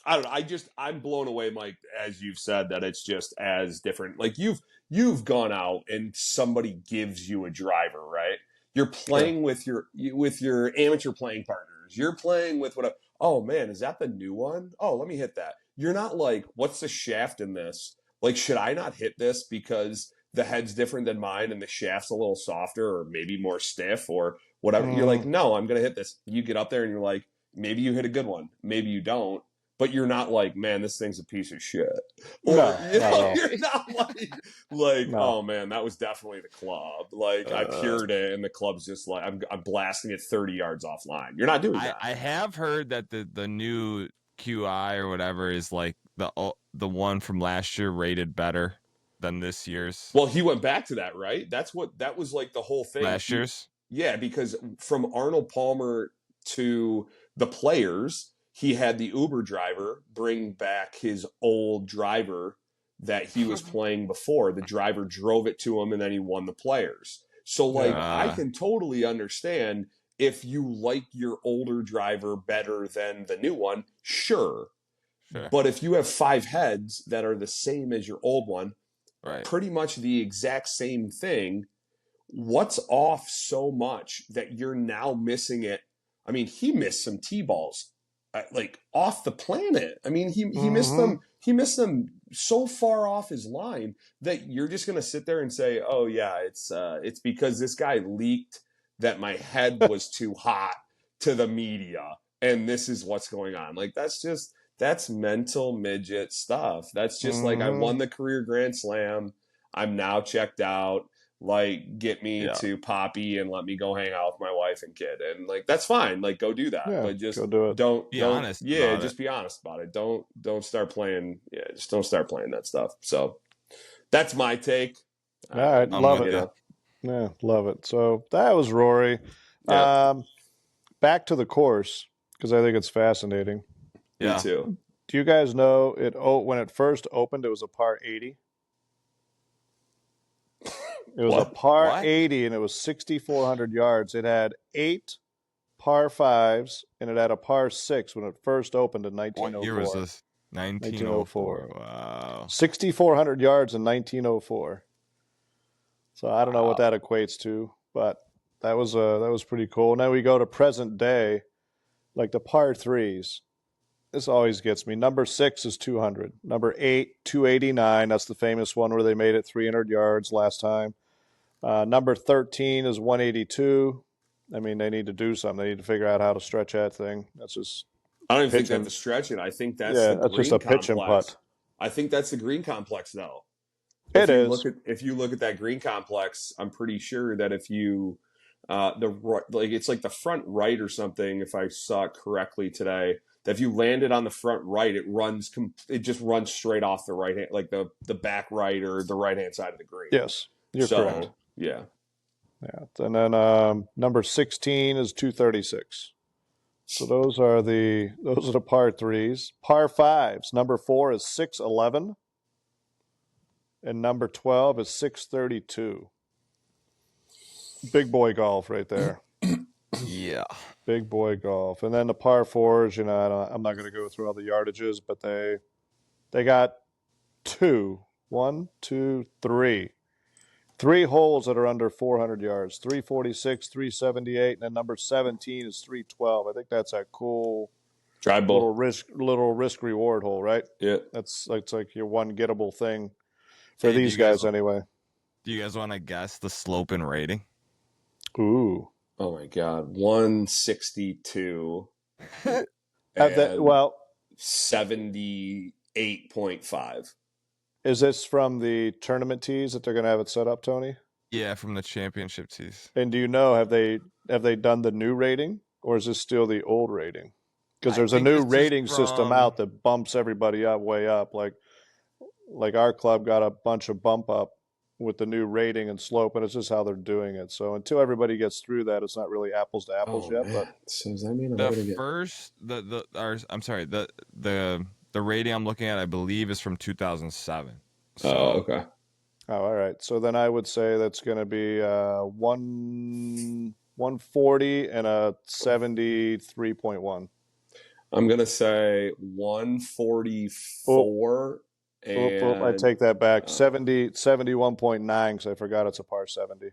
I don't know. I'm blown away, Mike, as you've said, that it's just as different. Like, you've gone out and somebody gives you a driver, right? You're playing with your amateur playing partners. You're playing with what? Oh man, is that the new one? Oh, let me hit that. You're not like, what's the shaft in this? Like, should I not hit this because the head's different than mine and the shaft's a little softer or maybe more stiff or whatever? You're like, Mm, no, I'm gonna hit this. You get up there and you're like, maybe you hit a good one, maybe you don't, but you're not like, man, this thing's a piece of shit, or no, not at all. you're not like, No. oh man, that was definitely the club. Like I pured it, and the club's just like, I'm blasting it 30 yards offline. You're not doing that. I have heard that the new QI or whatever is like the one from last year rated better than this year's. Well, he went back to that, right? That was like the whole thing. Last year's. Yeah, because from Arnold Palmer to the players, he had the Uber driver bring back his old driver that he was playing before. The driver drove it to him and then he won the players. So, like, I can totally understand if you like your older driver better than the new one, sure. But if you have 5 heads that are the same as your old one, right, pretty much the exact same thing, what's off so much that you're now missing it? I mean, he missed some T-balls like off the planet. I mean, he missed them. He missed them so far off his line that you're just gonna sit there and say, "Oh yeah, it's because this guy leaked that my head was too hot to the media, and this is what's going on." Like that's mental midget stuff. That's just like, I won the career Grand Slam. I'm now checked out. Like, get me to Poppy and let me go hang out with my wife and kid, and like, that's fine. Like, go do that, but just go do it. don't be honest. Yeah, about just it. be honest about it. Don't start playing. Yeah, just don't start playing that stuff. So that's my take. All right, love it. Yeah, love it. So that was Rory. Yeah. Back to the course, because I think it's fascinating. Yeah. Me too. Do you guys know it? Oh, when it first opened, it was a par 80. It was a par 80, and it was 6,400 yards. It had 8 par 5s, and it had a par 6 when it first opened in 1904. What year was this? 1904. Wow. 6,400 yards in 1904. So I don't know what that equates to, but that was pretty cool. Now we go to present day, like the par 3s. This always gets me. Number 6 is 200. Number 8, 289. That's the famous one where they made it 300 yards last time. Number 13 is 182. I mean, they need to do something. They need to figure out how to stretch that thing. That's just. I don't even think they have to stretch it. I think that's the that's green just a pitch and complex. putt. I think that's the green complex, though. It is. If you look at that green complex, I'm pretty sure that if you it's like the front right or something, if I saw it correctly today, that if you land it on the front right, it just runs straight off the right hand, like the back right or the right hand side of the green. Yes, you're correct. Yeah. And then number 16 is 236. So those are the par 3s. Par 5s. Number 4 is 611. And number 12 is 632. Big boy golf right there. Yeah. Big boy golf. And then the par 4s, I'm not going to go through all the yardages, but they got 3 holes that are under 400 yards. 346, 378, and then number 17 is 312. I think that's a cool drive ball, little risk reward hole, right? Yeah. That's like your one gettable thing for these guys anyway. Do you guys want to guess the slope and rating? Ooh. Oh my God. 162. Well, 78.5. Is this from the tournament tees that they're going to have it set up, Tony? Yeah, from the championship tees. And do you know, have they done the new rating, or is this still the old rating? Because there's a new rating system out that bumps everybody up way up. Like our club got a bunch of bump up with the new rating and slope, and it's just how they're doing it. So until everybody gets through that, it's not really apples to apples yet. Man. But so does that mean the rating I'm looking at, I believe, is from 2007. So. Oh, okay. Oh, all right. So then I would say that's going to be 140 and a 73.1. I'm going to say 144. And I take that back. 71.9 because I forgot it's a par 70.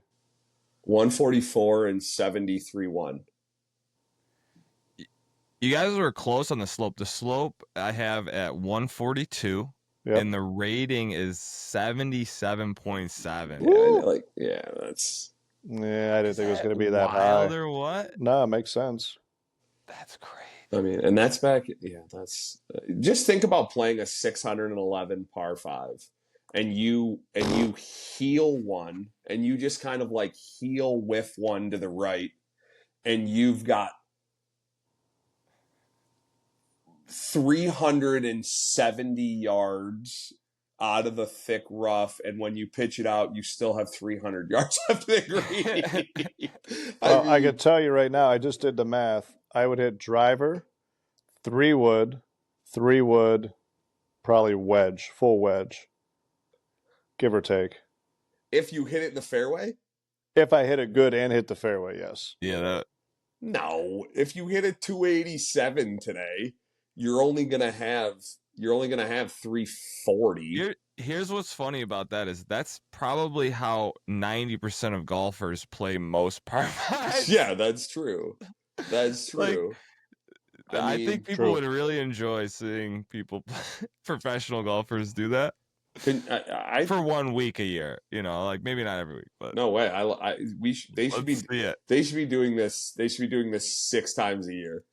144 and 73-1. You guys were close on the slope. The slope I have at 142, Yep. and the rating is 77.7. Yeah, that's. Yeah, I didn't think it was going to be that wild high. or what? No, it makes sense. That's great. I mean, and that's back. Yeah, that's. Just think about playing a 611 par five, and you heel one, and you just kind of like heel whiff one to the right, and you've got 370 yards out of the thick rough, and when you pitch it out, you still have 300 yards left of the green. I can tell you right now, I just did the math. I would hit driver, 3-wood, 3-wood, probably wedge, full wedge, give or take. If you hit it in the fairway? If I hit it good and hit the fairway, yes. Yeah, No. If you hit it 287 today, you're only gonna have 340. Here's what's funny about that is that's probably how 90% of golfers play most par fives. Yeah, that's true. That's true. I mean, think people true. would really enjoy seeing people, professional golfers, do that for 1 week a year. You know, like maybe not every week, but no way. They should be see it. They should be doing this. They should be doing this 6 times a year.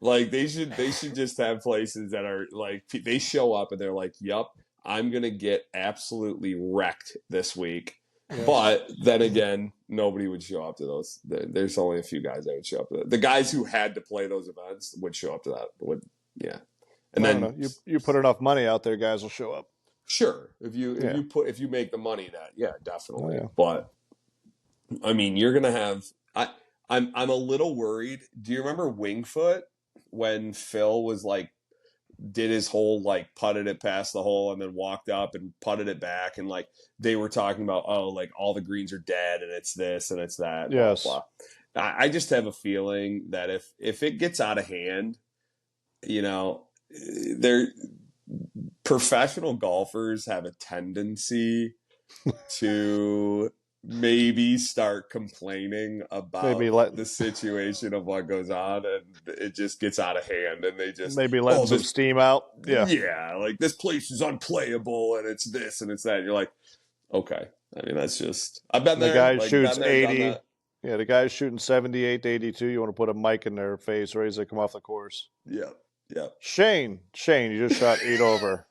Like they should just have places that are like they show up and they're like, "Yup, I'm gonna get absolutely wrecked this week." Yes. But then again, nobody would show up to those. There's only a few guys that would show up to that. The guys who had to play those events would show up to that. Yeah. And then you put enough money out there, guys will show up. Sure, if you make the money, that definitely. Oh, yeah. But I mean, you're gonna have. I'm a little worried. Do you remember Wingfoot when Phil was like did his whole like putted it past the hole and then walked up and putted it back and like they were talking about like all the greens are dead and it's this and it's that. Yes. Blah, blah. I just have a feeling that if it gets out of hand, they're professional golfers have a tendency to maybe start complaining about the situation of what goes on and it just gets out of hand and they just maybe letting some steam out. Yeah, like this place is unplayable and it's this and it's that. And you're like, okay. I mean, that's just I've been there. The guy like, shoots there, 80. Yeah, the guy's shooting 78 to 82. You want to put a mic in their face right as they come off the course. Yeah. Yeah. Shane, you just shot 8 over.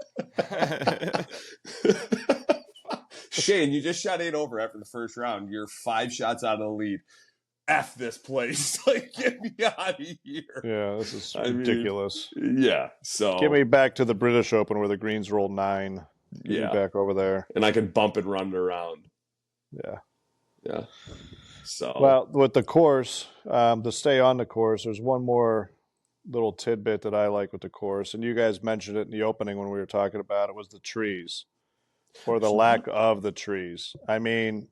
Shane, you just shot 8 over after the first round. You're 5 shots out of the lead. F this place. Like, get me out of here. Yeah, this is ridiculous. Yeah. So get me back to the British Open where the greens roll 9. Get me back over there. And I can bump and run around. Yeah. Yeah. So well, with the course, to stay on the course, there's one more little tidbit that I like with the course, and you guys mentioned it in the opening when we were talking about it, was the trees. Or the lack of the trees. I mean,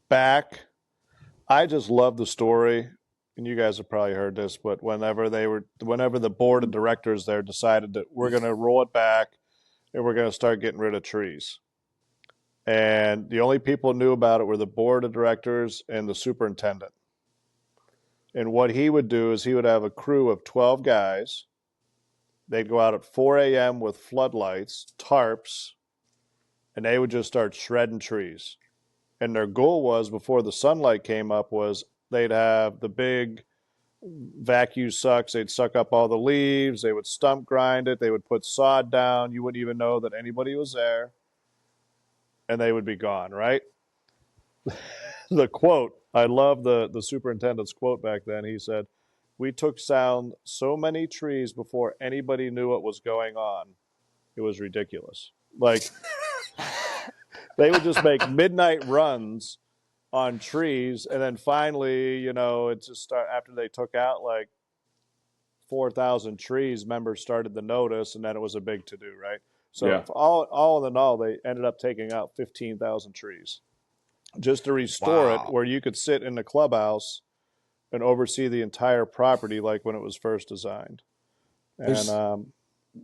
I just love the story, and you guys have probably heard this, but whenever the board of directors there decided that we're going to roll it back and we're going to start getting rid of trees. And the only people who knew about it were the board of directors and the superintendent. And what he would do is he would have a crew of 12 guys. They'd go out at 4 a.m. with floodlights, tarps, and they would just start shredding trees. And their goal was, before the sunlight came up, was they'd have the big vacuum sucks. They'd suck up all the leaves. They would stump grind it. They would put sod down. You wouldn't even know that anybody was there. And they would be gone, right? The quote, I love the superintendent's quote back then. He said, "We took down so many trees before anybody knew what was going on. It was ridiculous." Like, they would just make midnight runs on trees, and then finally, it just started after they took out like 4,000 trees. Members started to notice, and then it was a big to do, right? So all in all, they ended up taking out 15,000 trees just to restore it, where you could sit in the clubhouse and oversee the entire property like when it was first designed. And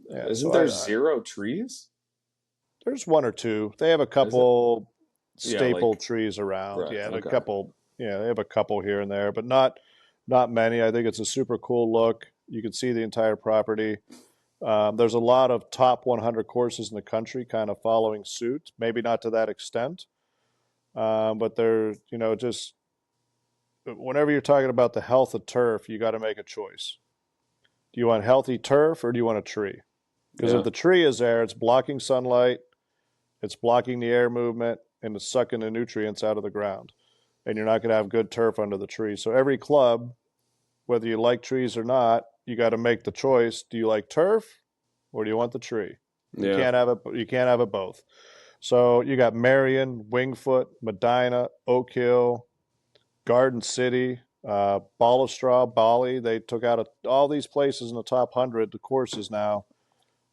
isn't there 0 trees? There's 1 or 2. They have a couple staple trees around. Right, a couple Yeah, they have a couple here and there, but not many. I think it's a super cool look. You can see the entire property. There's a lot of top 100 courses in the country kind of following suit. Maybe not to that extent, but they're just whenever you're talking about the health of turf, you got to make a choice. Do you want healthy turf or do you want a tree? Because if Yeah. the tree is there, it's blocking sunlight, it's blocking the air movement, and it's sucking the nutrients out of the ground. And you're not going to have good turf under the tree. So every club, whether you like trees or not, you got to make the choice. Do you like turf or do you want the tree? You Yeah. can't have it. You can't have it both. So you got Marion, Wingfoot, Medina, Oak Hill, Garden City, Ball of Straw, Bali. They took out all these places in the top 100. The courses now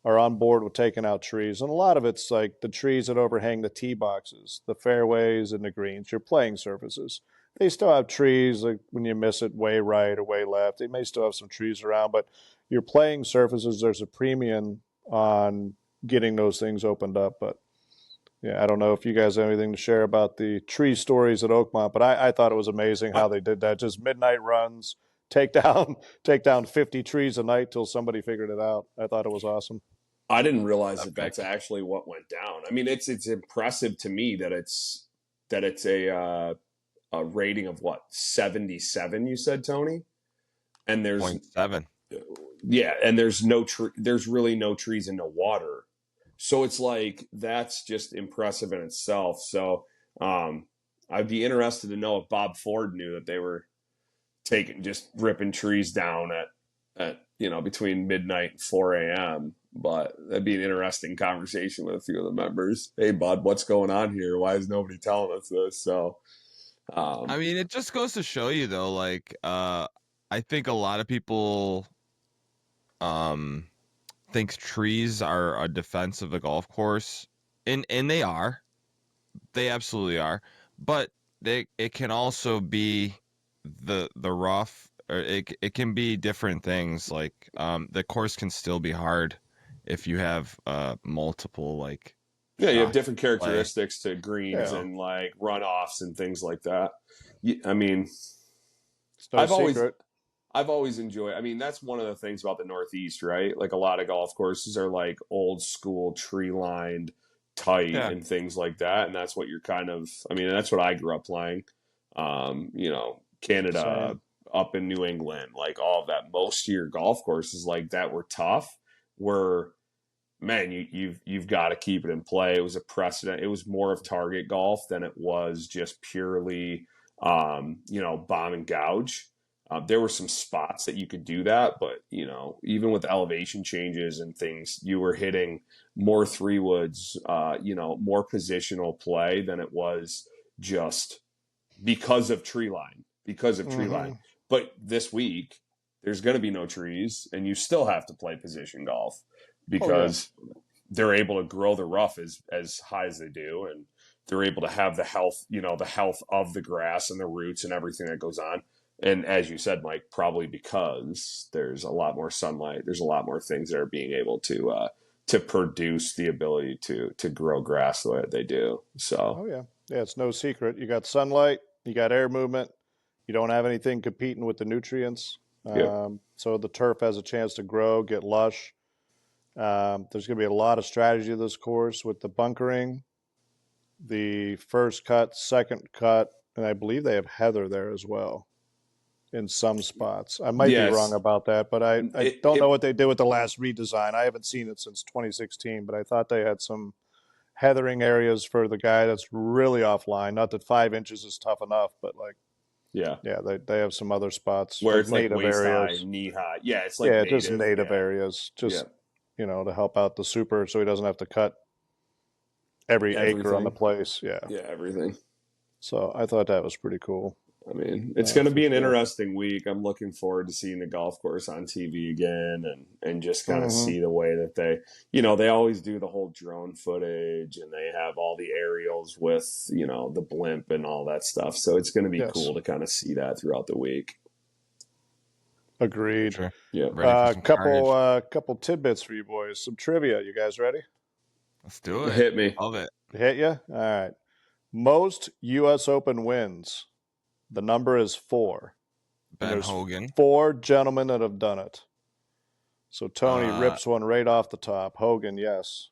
are on board with taking out trees. And a lot of it's like the trees that overhang the tee boxes, the fairways, and the greens, your playing surfaces. They still have trees like when you miss it way right or way left. They may still have some trees around, but your playing surfaces, there's a premium on getting those things opened up. But yeah, I don't know if you guys have anything to share about the tree stories at Oakmont, but I thought it was amazing I, how they did that. Just midnight runs, take down take down 50 trees a night till somebody figured it out. I thought it was awesome. I didn't realize that Epic. that's actually what went down. I mean, it's impressive to me that it's a rating of what 77. You said, Tony, and there's 0.7. yeah, and there's really no trees and no water. So it's like that's just impressive in itself. So um, I'd be interested to know if Bob Ford knew that they were taking just ripping trees down at between midnight and 4 a.m. But that'd be an interesting conversation with a few of the members. Hey, bud, what's going on here? Why is nobody telling us this? So, I um, mean, it just goes to show you though, like I think a lot of people um think trees are a defense of the golf course. And they are. They absolutely are. But it can also be the rough, or it can be different things. Like the course can still be hard if you have multiple like yeah, you have shots to different play. characteristics to greens Yeah, and like runoffs and things like that. I mean, it's no I've always secret. I've always enjoyed. I mean, that's one of the things about the Northeast, right? Like a lot of golf courses are like old school, tree lined, tight, Yeah. and things like that. And that's what you're kind of. I mean, that's what I grew up playing. Canada, Same. up in New England, like all of that. Most of your golf courses like that were tough. Were man, you've got to keep it in play. It was a precedent. It was more of target golf than it was just purely, bomb and gouge. There were some spots that you could do that, but even with elevation changes and things, you were hitting more three woods, more positional play than it was just because of tree line. Hmm. But this week, there's going to be no trees, and you still have to play position golf Oh yeah. because they're able to grow the rough as high as they do, and they're able to have the health of the grass and the roots and everything that goes on. And as you said, Mike, probably because there's a lot more sunlight, there's a lot more things that are being able to produce the ability to grow grass the way that they do. So Oh yeah. Yeah, it's no secret. You got sunlight, you got air movement, you don't have anything competing with the nutrients. yeah, So the turf has a chance to grow, get lush. There's going to be a lot of strategy to this course with the bunkering, the first cut, second cut, and I believe they have heather there as well in some spots. I might be wrong yes, about that, but I it, don't know it what they did with the last redesign. I haven't seen it since 2016, but I thought they had some heathering areas for the guy that's really offline. Not that 5 inches is tough enough, but like, yeah, yeah, they have some other spots, where like it's like native waist high, areas. knee high. Yeah, it's like Yeah, just native. native Yeah, areas, yeah, just, to help out the super so he doesn't have to cut every acre on the everything. place. Yeah. Yeah, everything. So I thought that was pretty cool. I mean, it's going to For be an sure. interesting week. I'm looking forward to seeing the golf course on TV again and just kind of Hmm. see the way that they always do the whole drone footage and they have all the aerials with, the blimp and all that stuff. So it's going to be Yes. cool to kind of see that throughout the week. For Agreed. sure. Yeah. Ready for some Couple carnage. couple tidbits for you boys. Some trivia. You guys ready? Let's do it. Hit me. Love it. Hit you. All right. Most U.S. Open wins. The number is 4. And Ben there's Hogan. 4 gentlemen that have done it. So Tony rips one right off the top. Hogan, yes.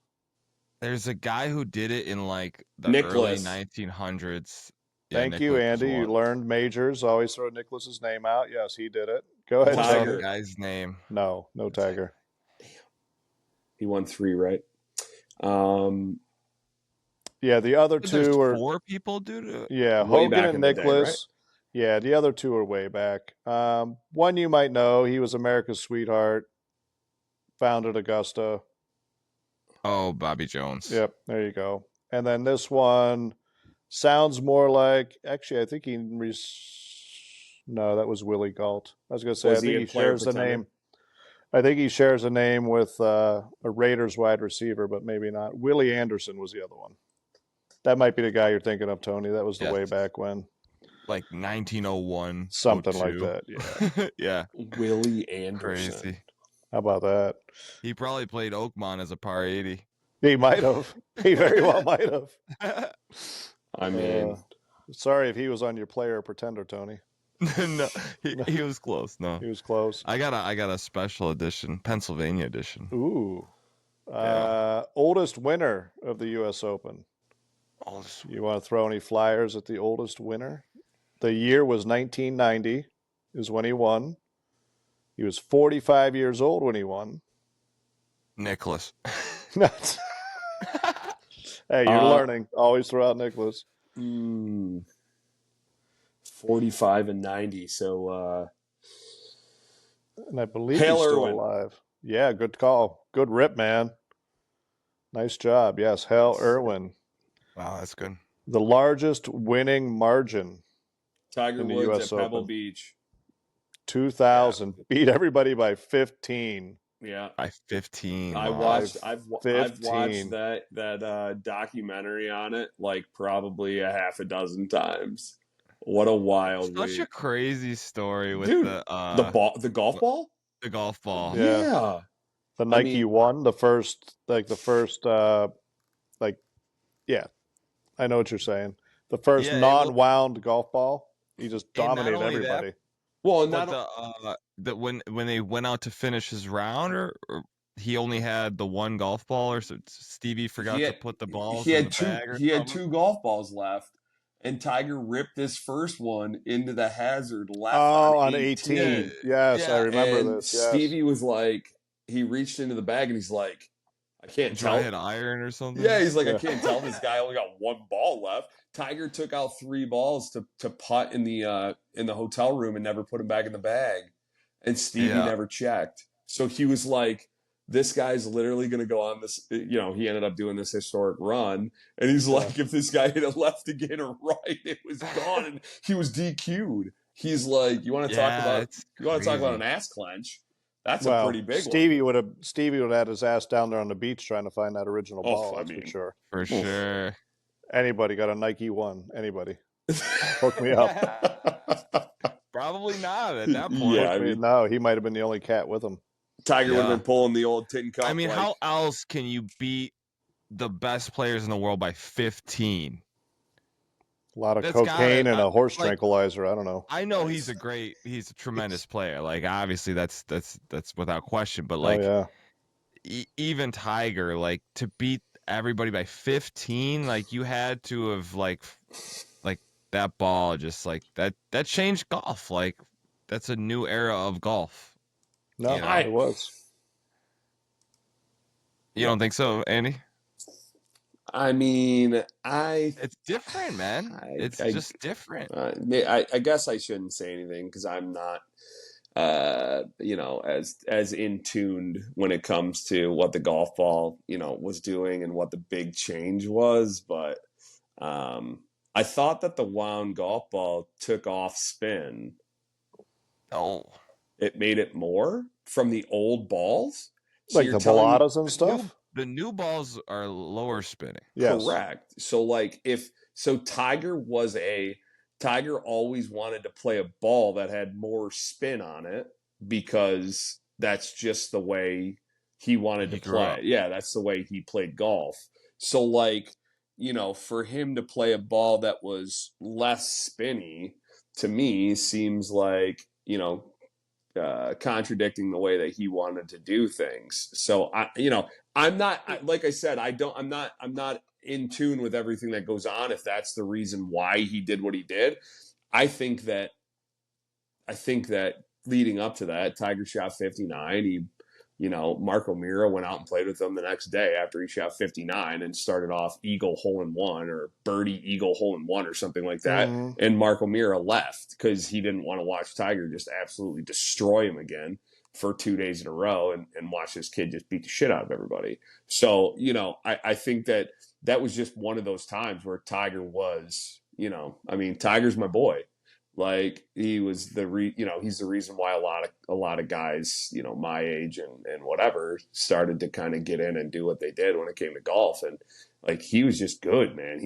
There's a guy who did it in like the early Nicholas. 1900s. Thank you, Andy. You learned majors. Always throw Nicholas's name out. Yes, he did it. Go ahead, What's Tony. that guy's name? No Tiger. Damn. He won 3, right? Yeah, the other 2 are 4 people due to it? Yeah, Way Hogan back and in the day, Nicholas. right? Yeah, the other 2 are way back. One you might know. He was America's sweetheart. Founded Augusta. Oh, Bobby Jones. Yep, there you go. And then this one sounds more like. Actually, I think no, that was Willie Galt. I was going to say, Was I he think in he Player shares the Pretender? name. I think he shares a name with a Raiders wide receiver, but maybe not. Willie Anderson was the other one. That might be the guy you're thinking of, Tony. That was the way back when. Like 1901. Something 02. like that, yeah. Yeah. Willie Anderson. Crazy. How about that? He probably played Oakmont as a par 80. He might have. He very well might have. I mean, sorry if he was on your Player Pretender, Tony. No, he was close. No, he was close. I got a special edition, Pennsylvania edition. Ooh, Yeah. Oldest winner of the U.S. Open. You want to throw any flyers at the oldest winner? The year was 1990, is when he won. He was 45 years old when he won. Nicholas. Hey, you're learning. Always throw out Nicholas. 45 and 90. So, and I believe Hale he's still Irwin. alive. Yeah, good call. Good rip, man. Nice job. Yes, Hale Irwin. Wow, that's good. The largest winning margin. Tiger in the Woods US at Pebble Open. Beach. 2000. Yeah. Beat everybody by 15. Yeah. By 15. I've wow. watched $15. that documentary on it like probably a half a dozen times. What a wild Such week. a crazy story with Dude, the golf ball? The golf ball. Yeah. The Nike one, the first yeah. I know what you're saying. The first non-wound golf ball. He just dominated everybody. Well, when they went out to finish his round, or he only had the one golf ball, or so Stevie forgot to put the balls in the bag. He had 2 golf balls left, and Tiger ripped this first one into the hazard left. On 18. Yes, I remember this. Yes. Stevie was like, he reached into the bag and he's like, I can't tell. I had iron or something. Yeah, he's like, I can't tell. This guy only got 1 ball left. Tiger took out 3 balls to putt in the hotel room and never put them back in the bag, and Stevie never checked. So he was like, this guy's literally going to go on this. He ended up doing this historic run, and he's like, if this guy hit a left again or right, it was gone, and he was DQ'd. He's like, you want to talk about an ass clench? That's a pretty big one. Stevie would have had his ass down there on the beach trying to find that original ball. That's for sure. For sure. Anybody got a Nike one? Anybody? Hook me up. Probably not at that point. Yeah, no, he might have been the only cat with him. Tiger would have been pulling the old tin cup. I mean, how else can you beat the best players in the world by 15? A lot of cocaine and a horse tranquilizer. I don't know. I know he's a tremendous player. Like, obviously that's without question. But like, even Tiger, like, to beat everybody by 15, like, you had to have like that ball just like that changed golf. Like, that's a new era of golf. No, it was. You don't think so, Andy? I mean, it's different, man. It's just different. I guess I shouldn't say anything because I'm not, as in tuned when it comes to what the golf ball, was doing and what the big change was. But I thought that the wound golf ball took off spin. Oh, it made it more from the old balls, so like the Voladas and stuff. The new balls are lower spinning. Yes. Correct. So like Tiger always wanted to play a ball that had more spin on it because that's just the way he wanted to play. Yeah, that's the way he played golf. So like, for him to play a ball that was less spinny to me seems like, contradicting the way that he wanted to do things. So I'm not, like I said, I'm not in tune with everything that goes on. If that's the reason why he did what he did, I think that leading up to that, Tiger shot 59. Marco Mira went out and played with him the next day after he shot 59 and started off eagle hole in one or birdie eagle hole in one or something like that. Mm. And Marco Mira left because he didn't want to watch Tiger just absolutely destroy him again for 2 days in a row and watch this kid just beat the shit out of everybody. So, I think that was just one of those times where Tiger was, Tiger's my boy. Like he was he's the reason why a lot of guys, my age and whatever started to kind of get in and do what they did when it came to golf. And like, he was just good, man.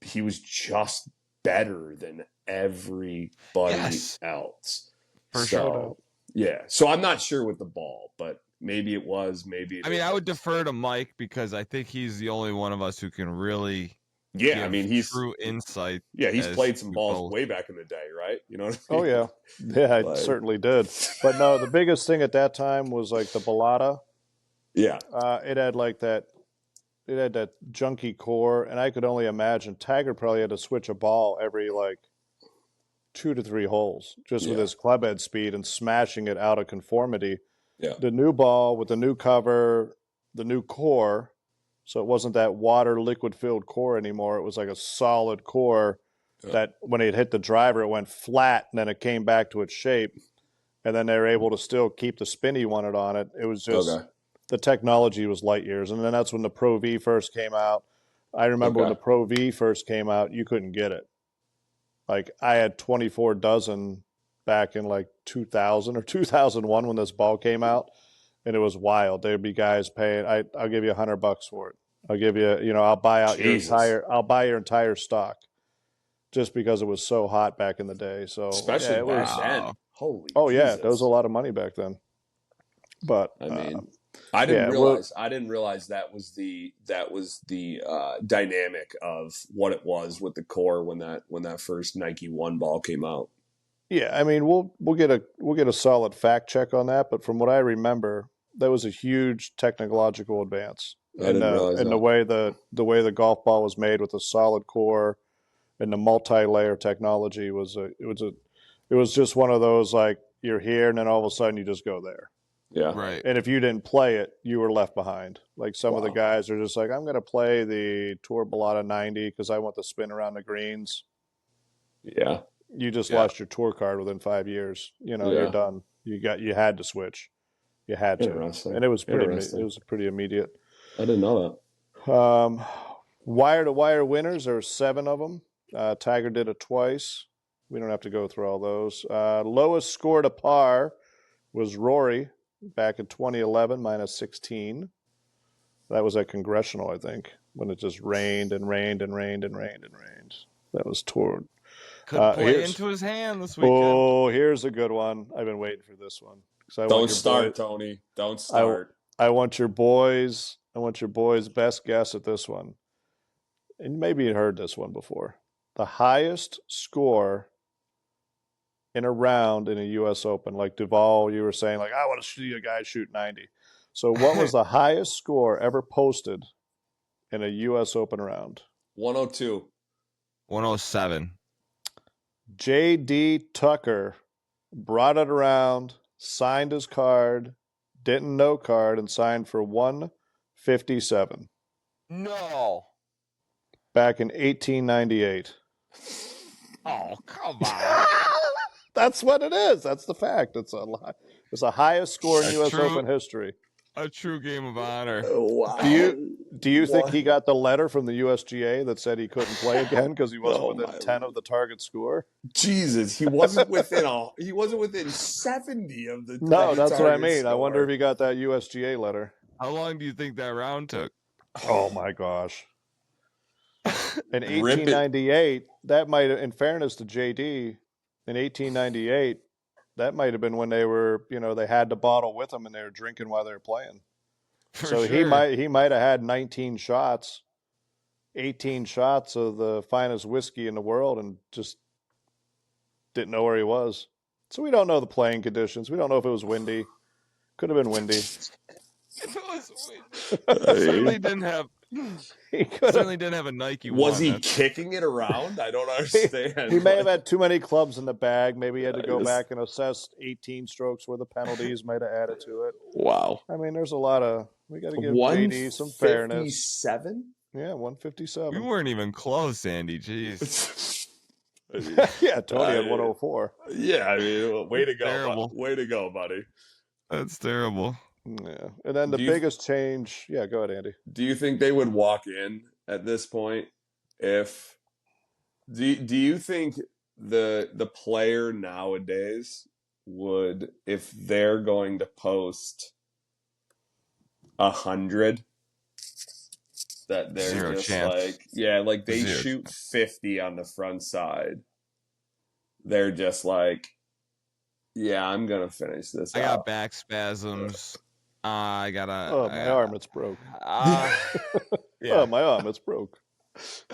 He was just better than everybody else. For sure. Yeah. So I'm not sure with the ball, but maybe it was, maybe it I would defer to Mike because I think he's the only one of us who can really he's true insight. Yeah, he's played some balls way back in the day, right? You know what I mean? Oh, yeah. Yeah, I certainly did. But no, the biggest thing at that time was like the balata. Yeah. It had that junky core, and I could only imagine Tiger probably had to switch a ball every like 2 to 3 holes just with his club head speed and smashing it out of conformity. Yeah. The new ball with the new cover, the new core, so it wasn't that water liquid filled core anymore. It was like a solid core that when it hit the driver, it went flat and then it came back to its shape. And then they were able to still keep the spin he wanted on it. It was just the technology was light years. And then that's when the Pro V first came out. I remember when the Pro V first came out, you couldn't get it. Like I had 24 dozen back in like 2000 or 2001 when this ball came out. And it was wild. There'd be guys paying. I'll give you $100 for it. I'll give you, I'll buy out I'll buy your entire stock, just because it was so hot back in the day. So especially it back then. Holy. Yeah, there was a lot of money back then. But I didn't realize that was the dynamic of what it was with the core when that first Nike One ball came out. Yeah, we'll get a solid fact check on that, but from what I remember, that was a huge technological advance. And the way the golf ball was made with a solid core and the multi-layer technology it was just one of those, like, you're here and then all of a sudden you just go there. Yeah. Right. And if you didn't play it, you were left behind. Like some of the guys are just like, I'm going to play the Tour Balata 90 because I want to spin around the greens. Yeah. You just lost your tour card within 5 years. You're done. You had to switch. You had to. And it was pretty immediate. I didn't know that. Wire to wire winners, there were 7 of them. Tiger did it twice. We don't have to go through all those. Lowest score to par was Rory back in 2011, minus 16. That was at Congressional, I think, when it just rained and rained and rained and rained and rained. That was toured. Could play into his hand this weekend. Oh, here's a good one. I've been waiting for this one. Don't start, Tony. Don't start. I want your boys' best guess at this one. And maybe you heard this one before. The highest score in a round in a U.S. Open, like Duval, you were saying, like, I want to see a guy shoot 90. So what was the highest score ever posted in a U.S. Open round? 102. 107. J.D. Tucker brought it around, signed his card, didn't know card, and signed for 157. No. Back in 1898. Oh, come on. That's what it is. That's the fact. It's the highest score in U.S. Open history. A true game of honor. Wow. Do you think he got the letter from the USGA that said he couldn't play again because he wasn't within 10 of the target score? Jesus, he wasn't within 70 of the. No, that's what I mean. Score. I wonder if he got that USGA letter. How long do you think that round took? Oh my gosh. In 1898, that might have, in fairness to JD, in 1898, that might have been when they were, they had the bottle with them and they were drinking while they were playing. He might have had 19 shots, 18 shots of the finest whiskey in the world and just didn't know where he was. So we don't know the playing conditions. We don't know if it was windy. Could have been windy. If it was, I certainly mean, didn't have. He could have. Certainly didn't have a Nike was one. he That's kicking it around? I don't He, understand. he may have had too many clubs in the bag. Maybe he had to I go just- back and assess 18 strokes where the penalties might have added to it. wow. I mean, there's a lot of. We got to give JD some fairness. 157? Yeah, we 157. weren't even close, Andy. Jeez. I mean, Yeah, Tony had 104. yeah, I mean, way to go. Terrible. Way to go, buddy. That's terrible. Yeah, and then the Do you- biggest change. Yeah, go ahead, Andy. Do you think they would walk in at this point if do you think the player nowadays would, if they're going to post 100, that they're Zero just chance. like, yeah, like they Zero shoot 50 on the front side, they're just like, yeah, I'm gonna finish this I out. got back spasms. I got a. Oh, my arm, it's broke. Yeah. Oh, my arm, it's broke.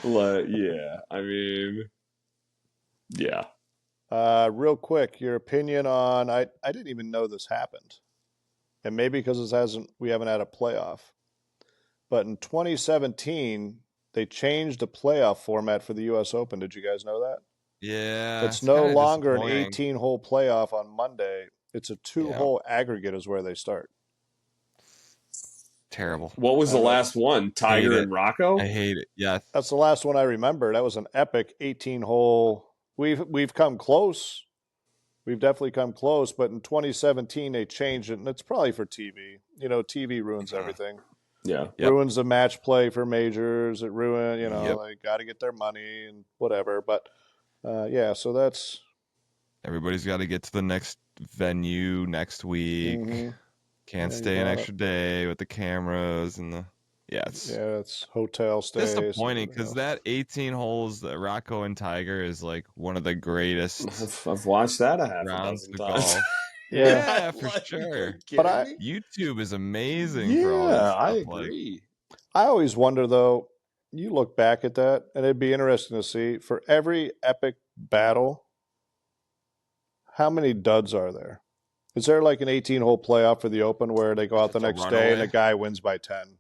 Like, yeah, I mean, yeah. Real quick, your opinion on I didn't even know this happened. And maybe because we haven't had a playoff. But in 2017, they changed the playoff format for the US Open. Did you guys know that? Yeah. It's no kinda longer an disappointing. 18-hole playoff on Monday. It's a 2-hole aggregate is where they start. Terrible. What was the last one? Tiger it. and Rocco? I hate it. Yeah. That's the last one I remember. That was an epic 18-hole. We've come close. We've definitely come close, but in 2017 they changed it, and it's probably for TV. You know, TV ruins everything. Yeah. Yep. Ruins the match play for majors. It ruined, Yep. they got to get their money and whatever. But yeah, so that's Everybody's got to get to the next venue next week. mhm. Can't Yeah, stay you an got extra day with the cameras and the. Yeah, it's hotel stays. disappointing because that 18 holes that Rocco and Tiger is like one of the greatest I've watched that a half a rounds dozen of times. golf. Yeah. Yeah, for Like, sure. But I- YouTube is amazing for all Yeah, this I stuff. Like, agree. I always wonder though. You look back at that, and it'd be interesting to see for every epic battle, how many duds are there? Is there like an 18-hole playoff for the Open where they go out the It's a next day and runaway? the guy wins by 10?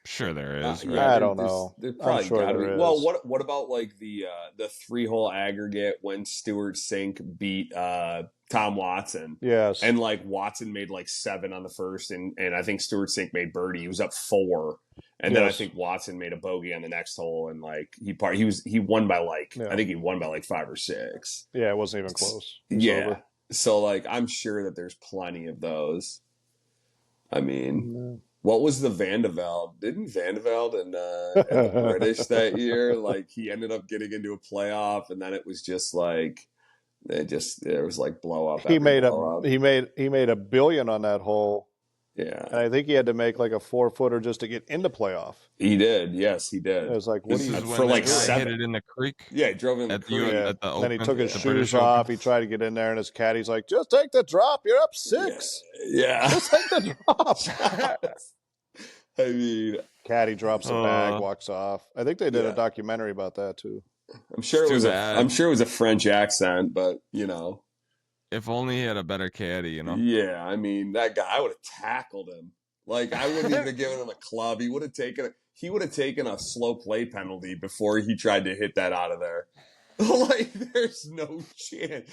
sure there is. Yeah, right? I there- don't there's- know. There I'm probably sure gotta there be. is. Well, what about like the 3-hole aggregate when Stewart Sink beat Tom Watson? Yes. And like Watson made like 7 on the first, and I think Stewart Sink made birdie. He was up 4, and then I Yes. think Watson made a bogey on the next hole, and like he won by like Yeah. I think he won by like 5 or 6. Yeah, it wasn't even close. It was Yeah. over. So like I'm sure that there's plenty of those. I mean, No. what was the Vandeveld? Didn't Vandeveld and the British that year? Like he ended up getting into a playoff, and then it was just like there was like blow up. He after made blow up. he made $1 billion on that hole, Yeah, and I think he had to make like a 4-footer just to get into playoff. he did. Yes, he did. It was like, what This are you is doing? when for the like guy 7. hit it in the creek. Yeah, he drove in the At the creek. Yeah. at the And then he Open, took his the shoes British off. Open. He tried to get in there, and his caddy's like, "Just take the drop. You're up 6. Yeah. Just take the drop." I mean, Caddy drops the bag, walks off. I think they did Yeah. a documentary about that too. I'm sure It's it was too a bad. I'm sure it was a French accent, but If only he had a better caddy, yeah, I mean, that guy, I would have tackled him. Like, I wouldn't even have given him a club. He would have taken a slow play penalty before he tried to hit that out of there. Like, there's no chance.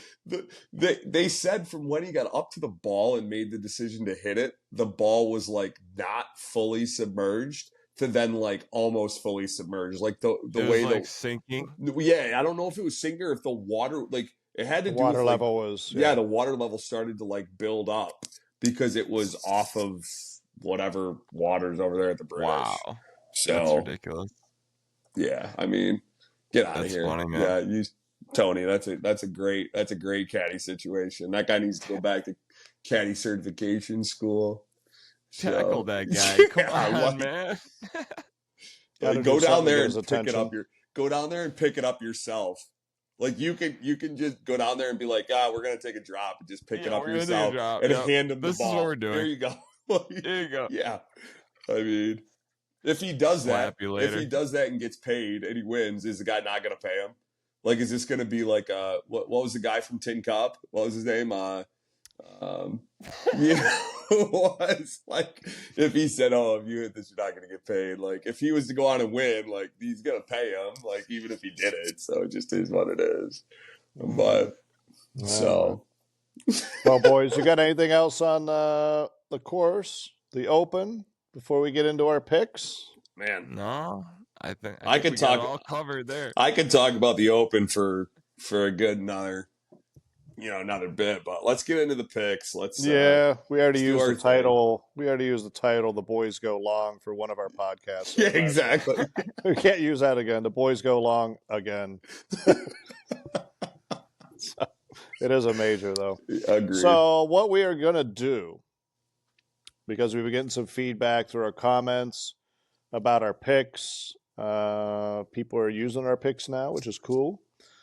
They said from when he got up to the ball and made the decision to hit it, the ball was like not fully submerged to then like almost fully submerged. Like the It way was like sinking. yeah, I don't know if it was sinking or if the water, like it had to The do water with, like, level was yeah, the water level started to like build up because it was off of whatever waters over there at the British. Wow, that's So ridiculous. yeah, I mean, get out of That's here. funny, man. Yeah, Tony, that's a great caddy situation. That guy needs to go back to caddy certification school. Tackle So- that guy. Yeah, Come on, like- man. Gotta go do down something to there get and his pick it up. attention. Go down there and pick it up yourself. Like you can just go down there and be like, we're gonna take a drop and just pick it Yeah, up we're gonna take a yourself drop. and Yep. hand him the This is ball. what we're doing. There you go. There you go. Yeah, I mean, if he does Slap that, you if later. he does that and gets paid and he wins, is the guy not gonna pay him? Like, is this going to be like what was the guy from Tin Cup? What was his name? You know, was like if he said, "Oh, if you hit this, you're not going to get paid." Like if he was to go on and win, like he's going to pay him. Like even if he did it, so it just is what it is. But so. Well, boys, you got anything else on the course, the Open, before we get into our picks? Man, No, I think I could we got talk. it all covered there. I could talk about the Open for a good another bit, but let's get into the picks. Yeah, we already let's do used our the thing. title. We already used the title. The Boys Go Long for one of our podcasts. Yeah, exactly. We can't use that again. The Boys Go Long again. So, it is a major though. Agreed. So what we are gonna do, because we've been getting some feedback through our comments about our picks. People are using our picks now, which is cool.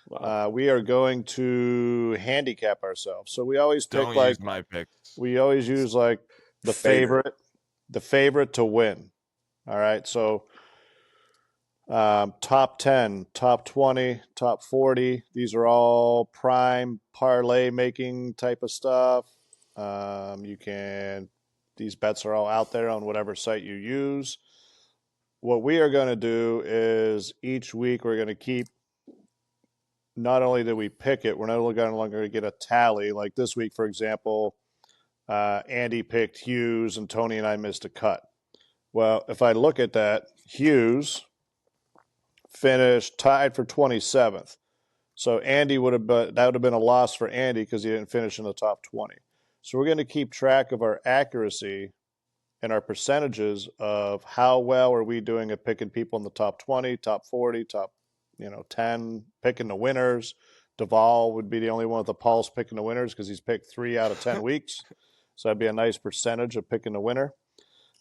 Wow. We are going to handicap ourselves. So we always pick Don't like use my picks. we always use like the favorite to win. All right. So top 10, top 20, top 40. These are all prime parlay making type of stuff. These bets are all out there on whatever site you use. What we are going to do is each week we're going to keep, not only do we pick it, we're no longer going to get a tally. Like this week, for example, Andy picked Hughes and Tony and I missed a cut. Well, if I look at that, Hughes finished tied for 27th. So that would have been a loss for Andy because he didn't finish in the top 20. So we're going to keep track of our accuracy and our percentages of how well are we doing at picking people in the top 20, top 40, top 10, picking the winners. Duvall would be the only one with the pulse picking the winners because he's picked 3 out of 10 weeks. So that'd be a nice percentage of picking the winner.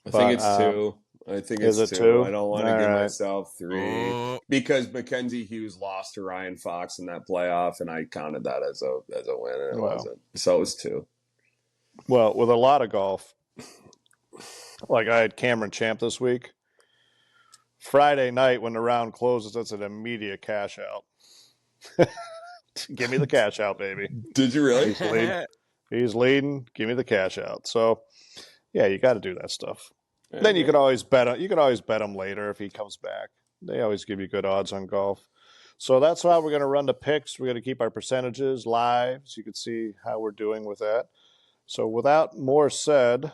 I think it's 2. I think it's is it 2. 2? I don't want to All give right. myself 3 because Mackenzie Hughes lost to Ryan Fox in that playoff, and I counted that as a win, and it wasn't. So it was 2. Well, with a lot of golf, like I had Cameron Champ this week. Friday night when the round closes, that's an immediate cash out. Give me the cash out, baby. Did you really? He's leading. Give me the cash out. So, yeah, you got to do that stuff. Then you could always bet. You could always bet him later if he comes back. They always give you good odds on golf. So that's how we're going to run the picks. We're going to keep our percentages live, so you can see how we're doing with that. So without more said,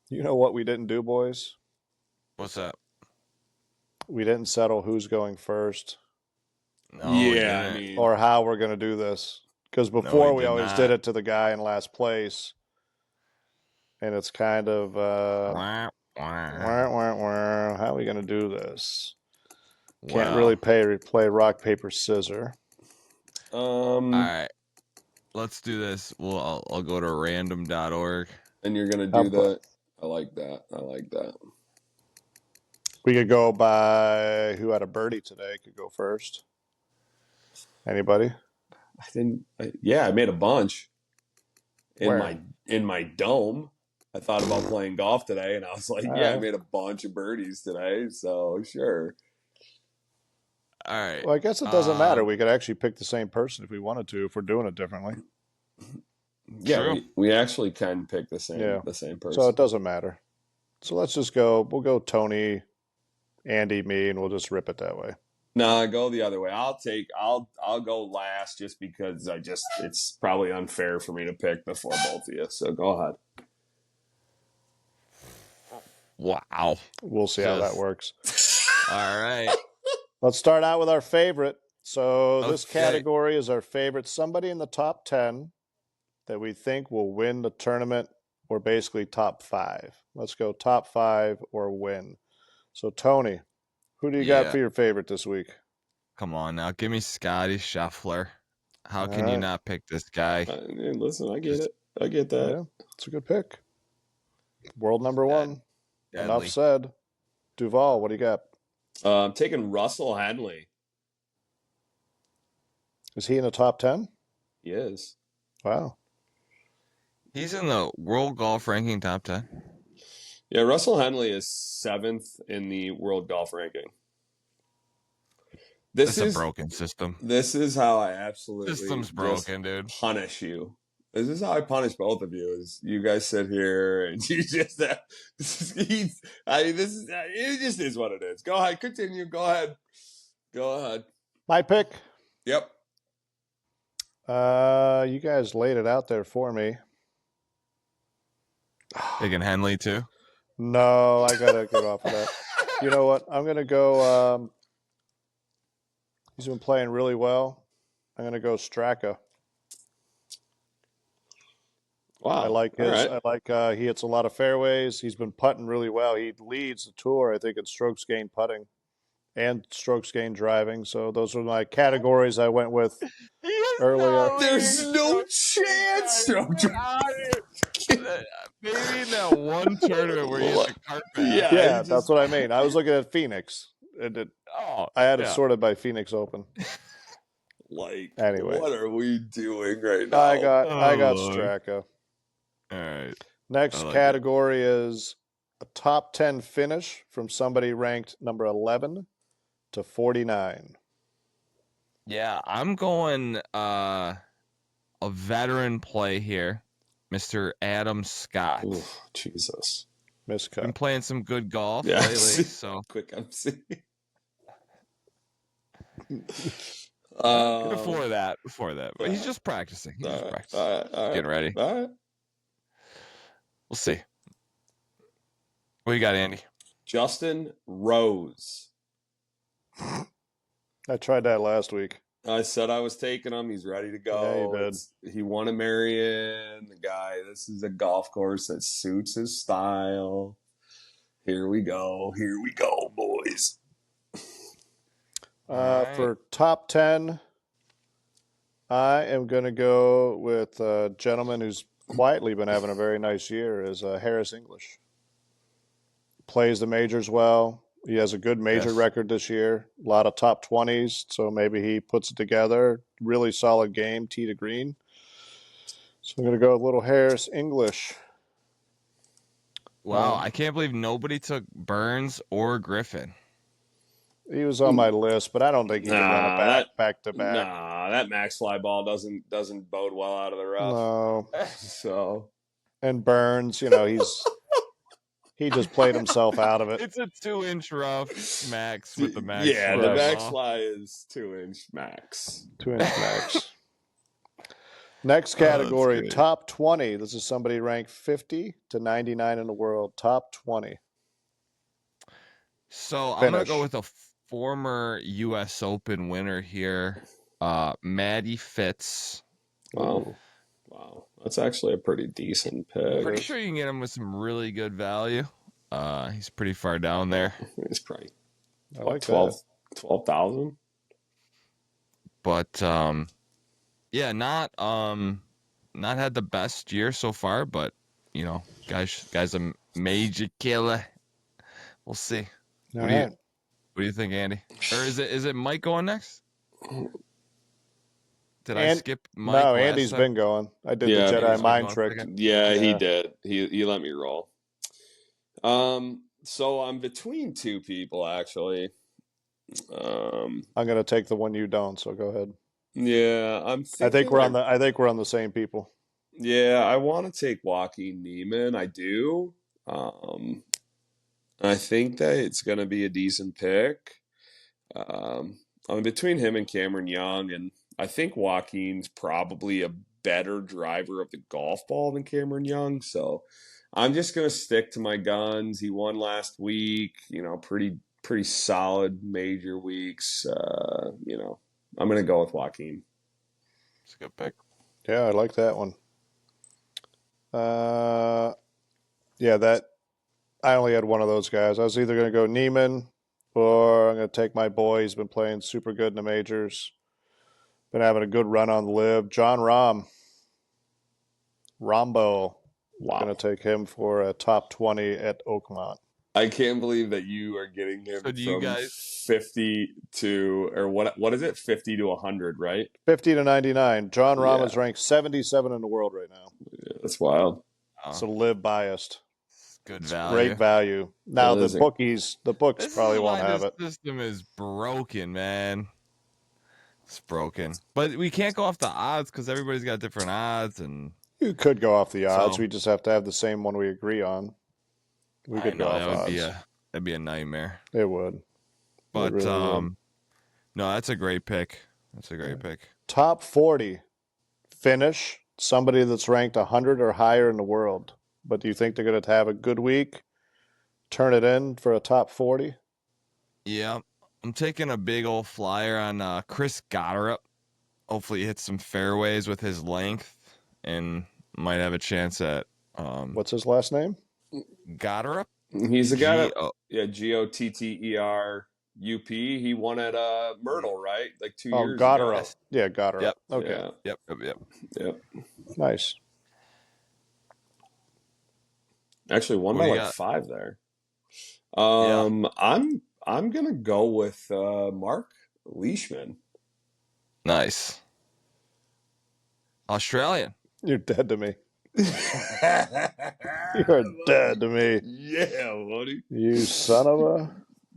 you know what we didn't do, boys? What's that? We didn't settle who's going first. No, yeah, or how we're going to do this. Because before we always did it to the guy in last place. And it's kind of, how are we going to do this? Can't really play rock, paper, scissors. All right. Let's do this. I'll go to random.org. And you're going to do that. I like that. We could go by who had a birdie today. Could go first. Anybody? I made a bunch in my dome. I thought about playing golf today, and I was like, I made a bunch of birdies today, so sure. All right. Well, I guess it doesn't matter. We could actually pick the same person if we wanted to, if we're doing it differently. Yeah, we actually can pick the same person. So it doesn't matter. So let's just go. We'll go Tony, Andy, me, and we'll just rip it that way. No, go the other way. I'll go last just because it's probably unfair for me to pick before both of you. So go ahead. Wow. We'll see how that works. All right. Let's start out with our favorite. So this category is our favorite. Somebody in the top 10 that we think will win the tournament, or basically top 5. Let's go top 5 or win. So Tony, who do you got for your favorite this week? Come on now. Give me Scotty Scheffler. How can you not pick this guy? Listen, I get it. I get that. Yeah, it's a good pick. World number 1. Deadly. Enough said. Duvall, what do you got? I'm taking Russell Henley. Is he in the top 10? He is. Wow. He's in the world golf ranking top 10. Yeah, Russell Henley is 7th in the world golf ranking. This It's a is broken system. this is how I absolutely System's just broken, dude. punish you. This is how I punish both of you. Is you guys sit here and you just this is it just is what it is. Go ahead, continue. Go ahead. Go ahead. My pick. Yep. You guys laid it out there for me. Taking Henley too. No, I gotta get off of that. You know what? I'm gonna go. He's been playing really well. I'm gonna go Straka. Wow. I like All his. right. I like. He hits a lot of fairways. He's been putting really well. He leads the tour, I think, in strokes gained putting and strokes gained driving. So those are my categories I went with earlier. There's no chance. Maybe in that one tournament where you hit the cart path. Yeah, Yeah, he just- that's what I mean. I was looking at Phoenix. Oh, I had it yeah. sorted by Phoenix Open. like, Anyway. what are we doing right now? I got Lord. Straka. All right. Next I like category is a top 10 finish from somebody ranked number 11 to 49. Yeah, I'm going a veteran play here, Mr. Adam Scott. Oof, Jesus. Been Miscut. playing some good golf Yeah. lately, so Quick MC. before that. But he's just practicing. He's just practicing. all right. Getting ready. All right. We'll see. What you got, Andy? Justin Rose. I tried that last week. I said I was taking him. He's ready to go. Yeah, you did. He won a Marion. The guy, this is a golf course that suits his style. Here we go. Here we go, boys. Alright. For top 10, I am going to go with a gentleman who's quietly been having a very nice year, is Harris English. Plays the majors well. He has a good major Yes. record this year. A lot of top 20s, so maybe he puts it together. Really solid game, tee to green. So I'm going to go with little Harris English. Wow, I can't believe nobody took Burns or Griffin. He was on my list, but I don't think he can run a back to back. Nah, that max fly ball doesn't bode well out of the rough. No. So And Burns, he just played himself out of it. It's a 2-inch rough max with the max. yeah, fly the max ball. fly is 2-inch max. 2-inch max. Next that's category, great. top 20. This is somebody ranked 50 to 99 in the world. Top 20. So I'm gonna Finish. go with a former U.S. Open winner here, Maddie Fitz. Wow. Wow. That's actually a pretty decent pick. Pretty sure you can get him with some really good value. He's pretty far down there, It's probably I like 12,000. but yeah, not had the best year so far, but guy's a major killer. We'll see. that. What do you think, Andy? Or is it Mike going next? Did I skip Mike? No, last Andy's time? been going. I did Yeah, the Andy's Jedi been mind going trick. second. Yeah, he Yeah. did. He let me roll. So I'm between two people actually. I'm going to take the one you don't, so go ahead. Yeah, I'm I think thinking we're on the same people. Yeah, I want to take Joaquin Neiman. I do. I think that it's going to be a decent pick. I'm between him and Cameron Young, and I think Joaquin's probably a better driver of the golf ball than Cameron Young. So I'm just going to stick to my guns. He won last week. Pretty solid major weeks. I'm going to go with Joaquin. It's a good pick. Yeah, I like that one. That I only had one of those guys. I was either going to go Neiman or I'm going to take my boy. He's been playing super good in the majors. Been having a good run on the live. John Rahm. Rombo. Wow. Going to take him for a top 20 at Oakmont. I can't believe that you are getting him So do you from guys- 50 to, or what is it? 50 to 100, right? 50 to 99. John Rahm Yeah. is ranked 77 in the world right now. Yeah, that's wild. So live biased. Good value. Great value. Now That the is a- books This probably is won't why have this it. system is broken, man. It's broken. But we can't go off the odds because everybody's got different odds, and You could go off the odds. So- We just have to have the same one we agree on. We I could go know off that would odds. that'd be a nightmare. It would. But really would. no, that's a great pick. That's a great pick. Top 40 finish, somebody that's ranked 100 or higher in the world. But do you think they're going to have a good week? Turn it in for a top 40? Yeah, I'm taking a big old flyer on Chris Goddard. Hopefully, he hits some fairways with his length, and might have a chance at What's his last name? Goddard. He's the guy. G-O- Gotterup. He won at Myrtle, right? Like 2 years Goddard. ago. Yeah, Goddard. Yep. Okay. Yeah. Yep. Nice. Actually, won What by do you like got? 5 there. Yeah. I'm gonna go with Mark Leishman. Nice. Australian. You're dead to me. You're dead to me. Yeah, buddy. You son of a.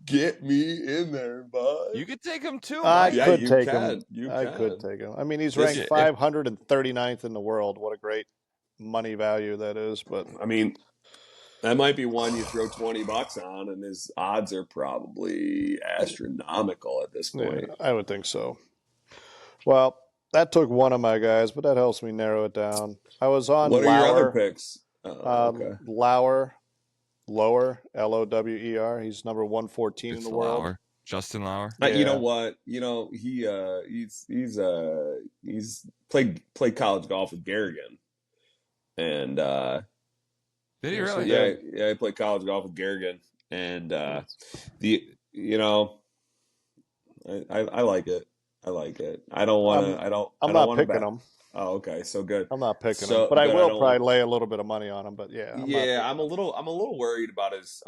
Get me in there, bud. You could take him too. I Mike. Yeah, could you take can. him. You I can. could take him. I mean, he's This- ranked 539th in the world. What a great money value that is. But I mean, that might be one you throw $20 on, and his odds are probably astronomical at this yeah, point. I would think so. Well, that took one of my guys, but that helps me narrow it down. I was on What are your other Lauer. picks? Okay. Lower, Lower. He's number 114 in It's the world. Lauer. Justin Lauer. You know Yeah. what? He's played college golf with Garrigan, and Did he Yes, really? he yeah, did. he played college golf with Garrigan, and I like it. I like it. I don't want to. I'm not picking him. Oh, okay. So good. I'm not picking So him, but I good, I will don't probably want- lay a little bit of money on him. But yeah, I'm not picking I'm a little worried about his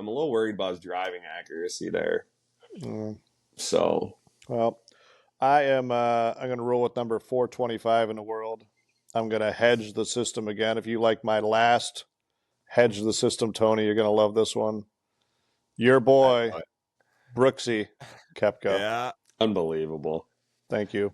driving accuracy there. him. So Well, I'm going to roll with number 425 in the world. I'm going to hedge the system again. If you like my last hedge the system, Tony, you're going to love this one. Your boy, Brooksy Koepka. Yeah. unbelievable. Thank you.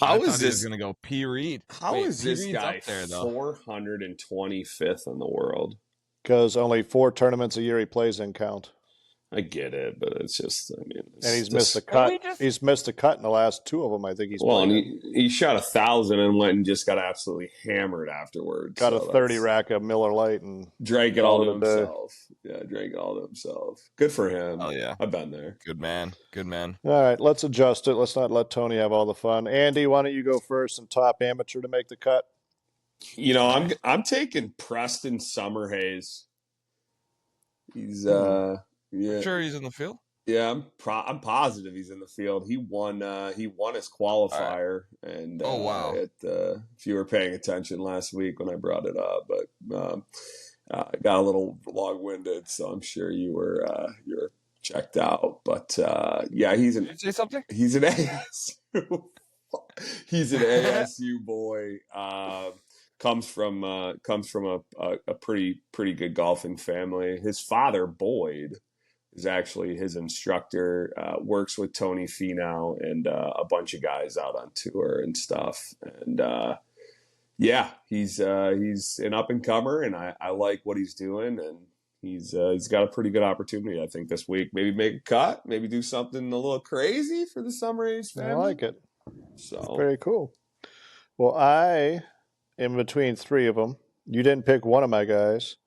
I How thought is he was this? gonna go P. Reed? How Wait, is P. this Reed's guy up there though? 425th in the world? Because only 4 tournaments a year he plays in count. I get it, but it's just, I mean, And he's it's missed the just- cut. we just- He's missed a cut in the last 2 of them. I think he's well, and played in. he shot 1,000 and went and just got absolutely hammered afterwards. Got a so 30 that's- rack of Miller Lite and Drank it all to Called it a day. himself. Yeah, drank it all to himself. Good for him. Oh yeah. I've been there. Good man. Good man. all right, let's adjust it. Let's not let Tony have all the fun. Andy, why don't you go first and top amateur to make the cut? You know, I'm taking Preston Summerhays. He's yeah. Sure, he's in the field. Yeah, I'm positive he's in the field. He won his qualifier, and Oh, wow. if you were paying attention last week when I brought it up, but I got a little long-winded, so I'm sure you're checked out. But yeah, Did you say something? he's an ASU he's an ASU boy. Comes from a pretty good golfing family. His father Boyd is actually his instructor, works with Tony Finau and a bunch of guys out on tour and stuff. And yeah, he's an up and comer, and I like what he's doing, and he's got a pretty good opportunity, I think, this week. Maybe make a cut, maybe do something a little crazy for the Summer Age family. I like it. So Very cool. Well, I am between 3 of them. You didn't pick one of my guys.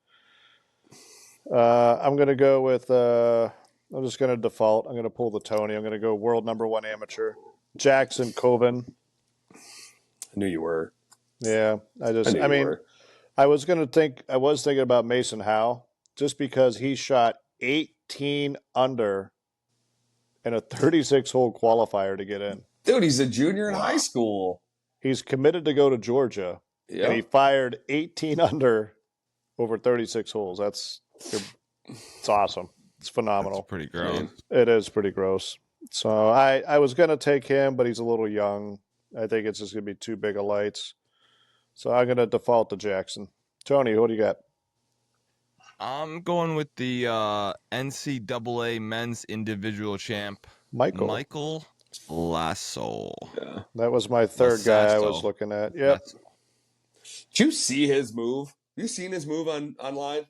I'm going to go with, I'm just going to default. I'm going to pull the Tony. I'm going to go world number 1 amateur. Jackson Coven. I knew you were. Yeah, I knew you mean, were. I was thinking about Mason Howe just because he shot 18 under in a 36-hole qualifier to get in. Dude, he's a junior in high school. He's committed to go to Georgia, and he fired 18 under over 36 holes. It's awesome. It's phenomenal. That's pretty gross. It is pretty gross. So I was going to take him, but he's a little young. I think it's just going to be too big of lights. So I'm going to default to Jackson. Tony, what do you got? I'm going with the NCAA men's individual champ, Michael. Michael Lasso. Yeah. That was my third guy I was Lasso. looking at. Yep. Lasso. Did you see his move? You seen his move online?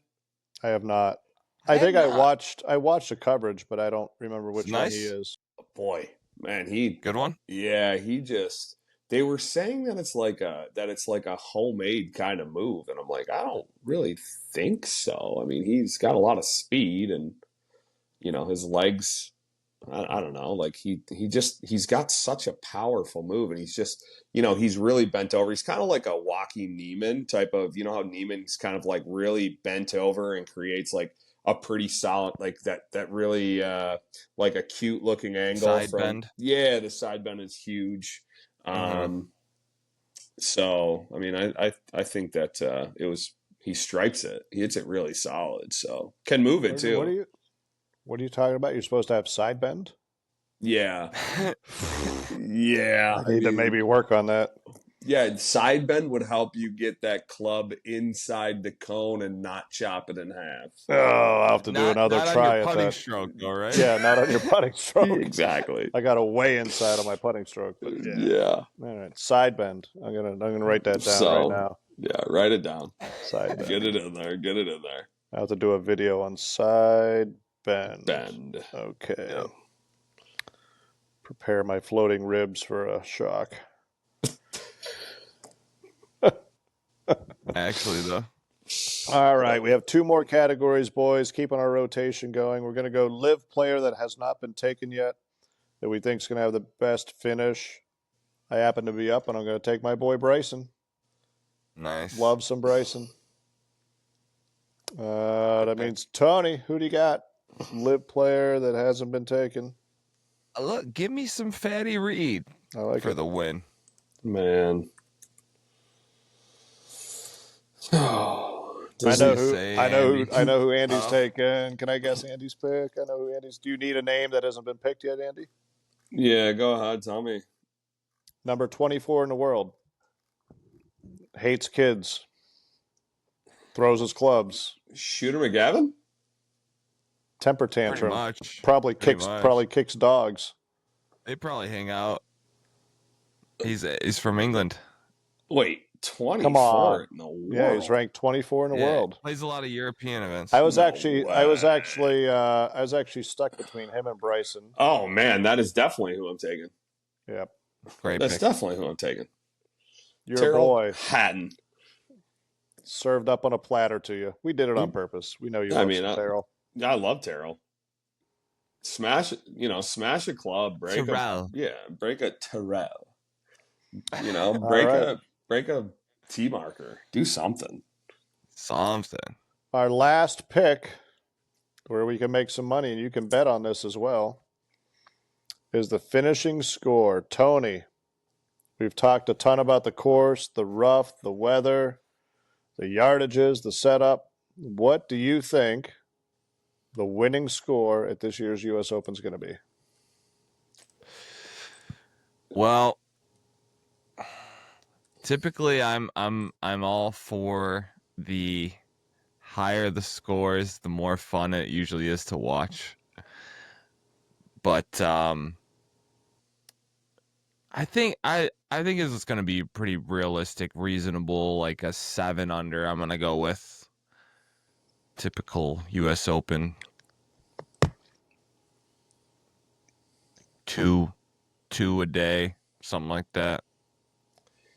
I have not. I I have think I not. watched the coverage, but I don't remember It's which one he nice. is. Boy, man, Good one. he just. They were saying that it's like a homemade kind of move, and I'm like, I don't really think so. I mean, he's got a lot of speed, and his legs. I don't know. Like he's got such a powerful move, and he's just he's really bent over. He's kind of like a walking Neiman type of. You know how Neiman's kind of like really bent over and creates like a pretty solid like that really like a cute looking angle Side from bend. the side bend is huge. Mhm. So I mean I think that he strikes it. He hits it really solid. So can move it What are too. you talking about? You're supposed to have side bend? Yeah. Yeah, I I need to mean, maybe work on that. yeah, side bend would help you get that club inside the cone and not chop it in half. Oh, I'll have to do not another not on your try at putting that. stroke though, right? Yeah, not on your putting stroke. Exactly. I got a way inside on my putting stroke, but yeah. Yeah. All right, side bend. I'm gonna write that down right So, now. yeah, write it down. Side bend. Get it in there. Get it in there. I have to do a video on side bend. Bend. Okay. Yep. Prepare my floating ribs for a shock. Actually, though. All right, we have two more categories, boys. Keeping our rotation going. We're going to go live player that has not been taken yet, that we think is going to have the best finish. I happen to be up, and I'm going to take my boy Bryson. Nice. Love some Bryson. That means Tony. Who do you got? Live player that hasn't been taken. Look, give me some Fatty Reed I like for it. the win. Man. I know who Andy's Oh. taken. Can I guess Andy's pick? I know who Andy's. Do you need a name that hasn't been picked yet, Andy? Yeah, go ahead. Tell me. Number 24 in the world. Hates kids. Throws his clubs. Shooter McGavin? Temper Pretty tantrum. much. Probably Pretty much. kicks dogs. They probably hang out. He's from England. Wait, 24 Come on. in the world? Yeah, he's ranked 24 in the world. Plays a lot of European events. I was No actually way. stuck between him and Bryson. Oh, man, that is definitely who I'm taking. Yep. Great That's pick. definitely who I'm taking. Your Terrell boy Hatton. served up on a platter to you. We did it on purpose. We know you love some Terrell. I love Terrell. Smash a club, break Terrell. break a Terrell. All right. break a T marker. Do something. Something. Our last pick, where we can make some money, and you can bet on this as well, is the finishing score. Tony, we've talked a ton about the course, the rough, the weather, the yardages, the setup. What do you think the winning score at this year's U.S. Open is going to be? Well, typically I'm all for the higher the scores, the more fun it usually is to watch. But I think it's going to be pretty realistic, reasonable, like a 7 under. I'm going to go with typical U.S. Open. 2 a day, something like that.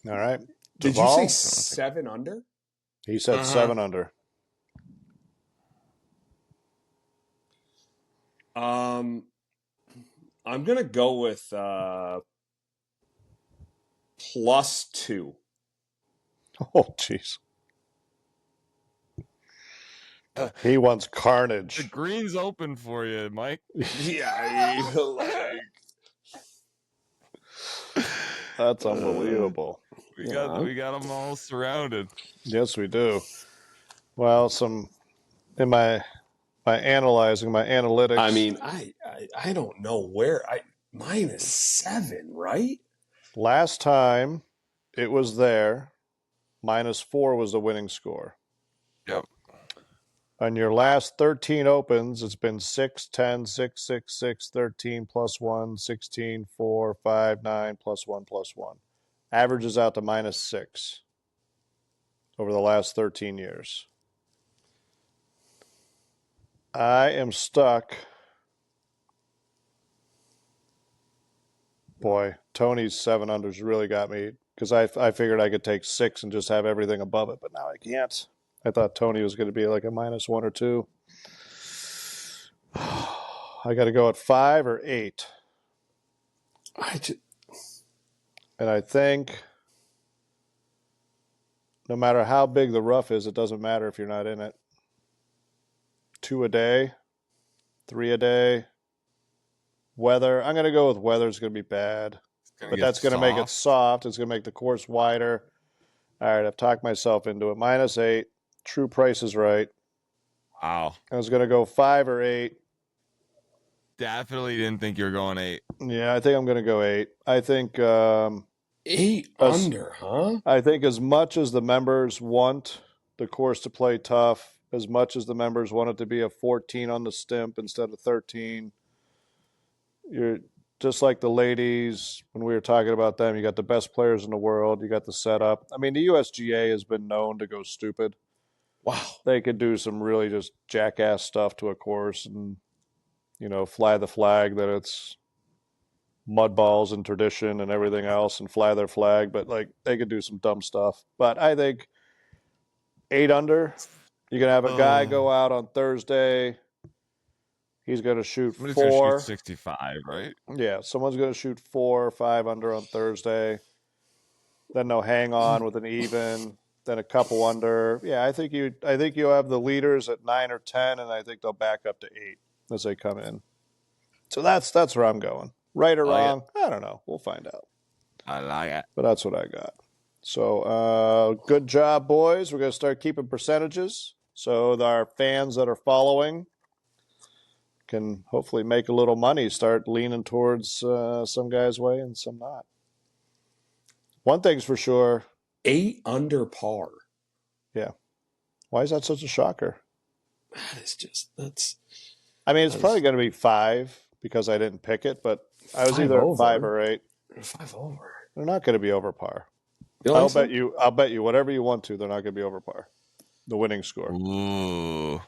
All right. Did Duval? you say 7 under? He said 7 under. I'm gonna go with +2. Oh, jeez. He wants The carnage. green's open for you, Mike. Yeah, That's unbelievable. We got them all surrounded. Yes, we do. Well, in my analyzing, my analytics. I mean, I don't know where -7, right? Last time it was there, -4 was the winning score. Yep. On your last 13 opens, it's been 6, 10, 6, 6, 6, 13, +1, 16, 4, 5, 9, +1, +1. Averages out to -6 over the last 13 years. I am stuck. Boy, Tony's 7 unders really got me because I figured I could take 6 and just have everything above it, but now I can't. I thought Tony was going to be like a -1 or 2. I got to go at 5 or 8. And I think no matter how big the rough is, it doesn't matter if you're not in it. 2 a day, 3 a day. Weather, I'm going to go with weather. It's going to be bad, but that's going to make it soft. It's going to make the course wider. All right, I've talked myself into it. -8. True Price is right. Wow. I was going to go 5 or 8. Definitely didn't think you were going 8. Yeah, I think I'm going to go 8. I think 8 under, huh? I think as much as the members want the course to play tough, as much as the members want it to be a 14 on the stimp instead of 13, you're just like the ladies when we were talking about them. You got the best players in the world. You got the setup. I mean, the USGA has been known to go stupid. Wow. They could do some really just jackass stuff to a course and, fly the flag that it's mud balls and tradition and everything else and fly their flag. But, they could do some dumb stuff. But I think 8 under, you're going to have a guy go out on Thursday. He's going to shoot Somebody's 4. Gonna shoot 65, right? Yeah, someone's going to shoot 4 or 5 under on Thursday. Then they'll hang on with an even, then a couple under. Yeah, I think you'll have the leaders at 9 or 10, and I think they'll back up to 8 as they come in. So that's where I'm going. Right or wrong, I don't know. We'll find out. I like it. But that's what I got. So good job, boys. We're going to start keeping percentages so that our fans that are following can hopefully make a little money, start leaning towards some guys' way and some not. One thing's for sure. 8 under par. Yeah. Why is that such a shocker? That's. I mean, it's probably going to be 5 because I didn't pick it, but I was either at 5 or 8. 5 over. They're not going to be over par. I'll bet you whatever you want to. They're not going to be over par. The winning score. Ooh.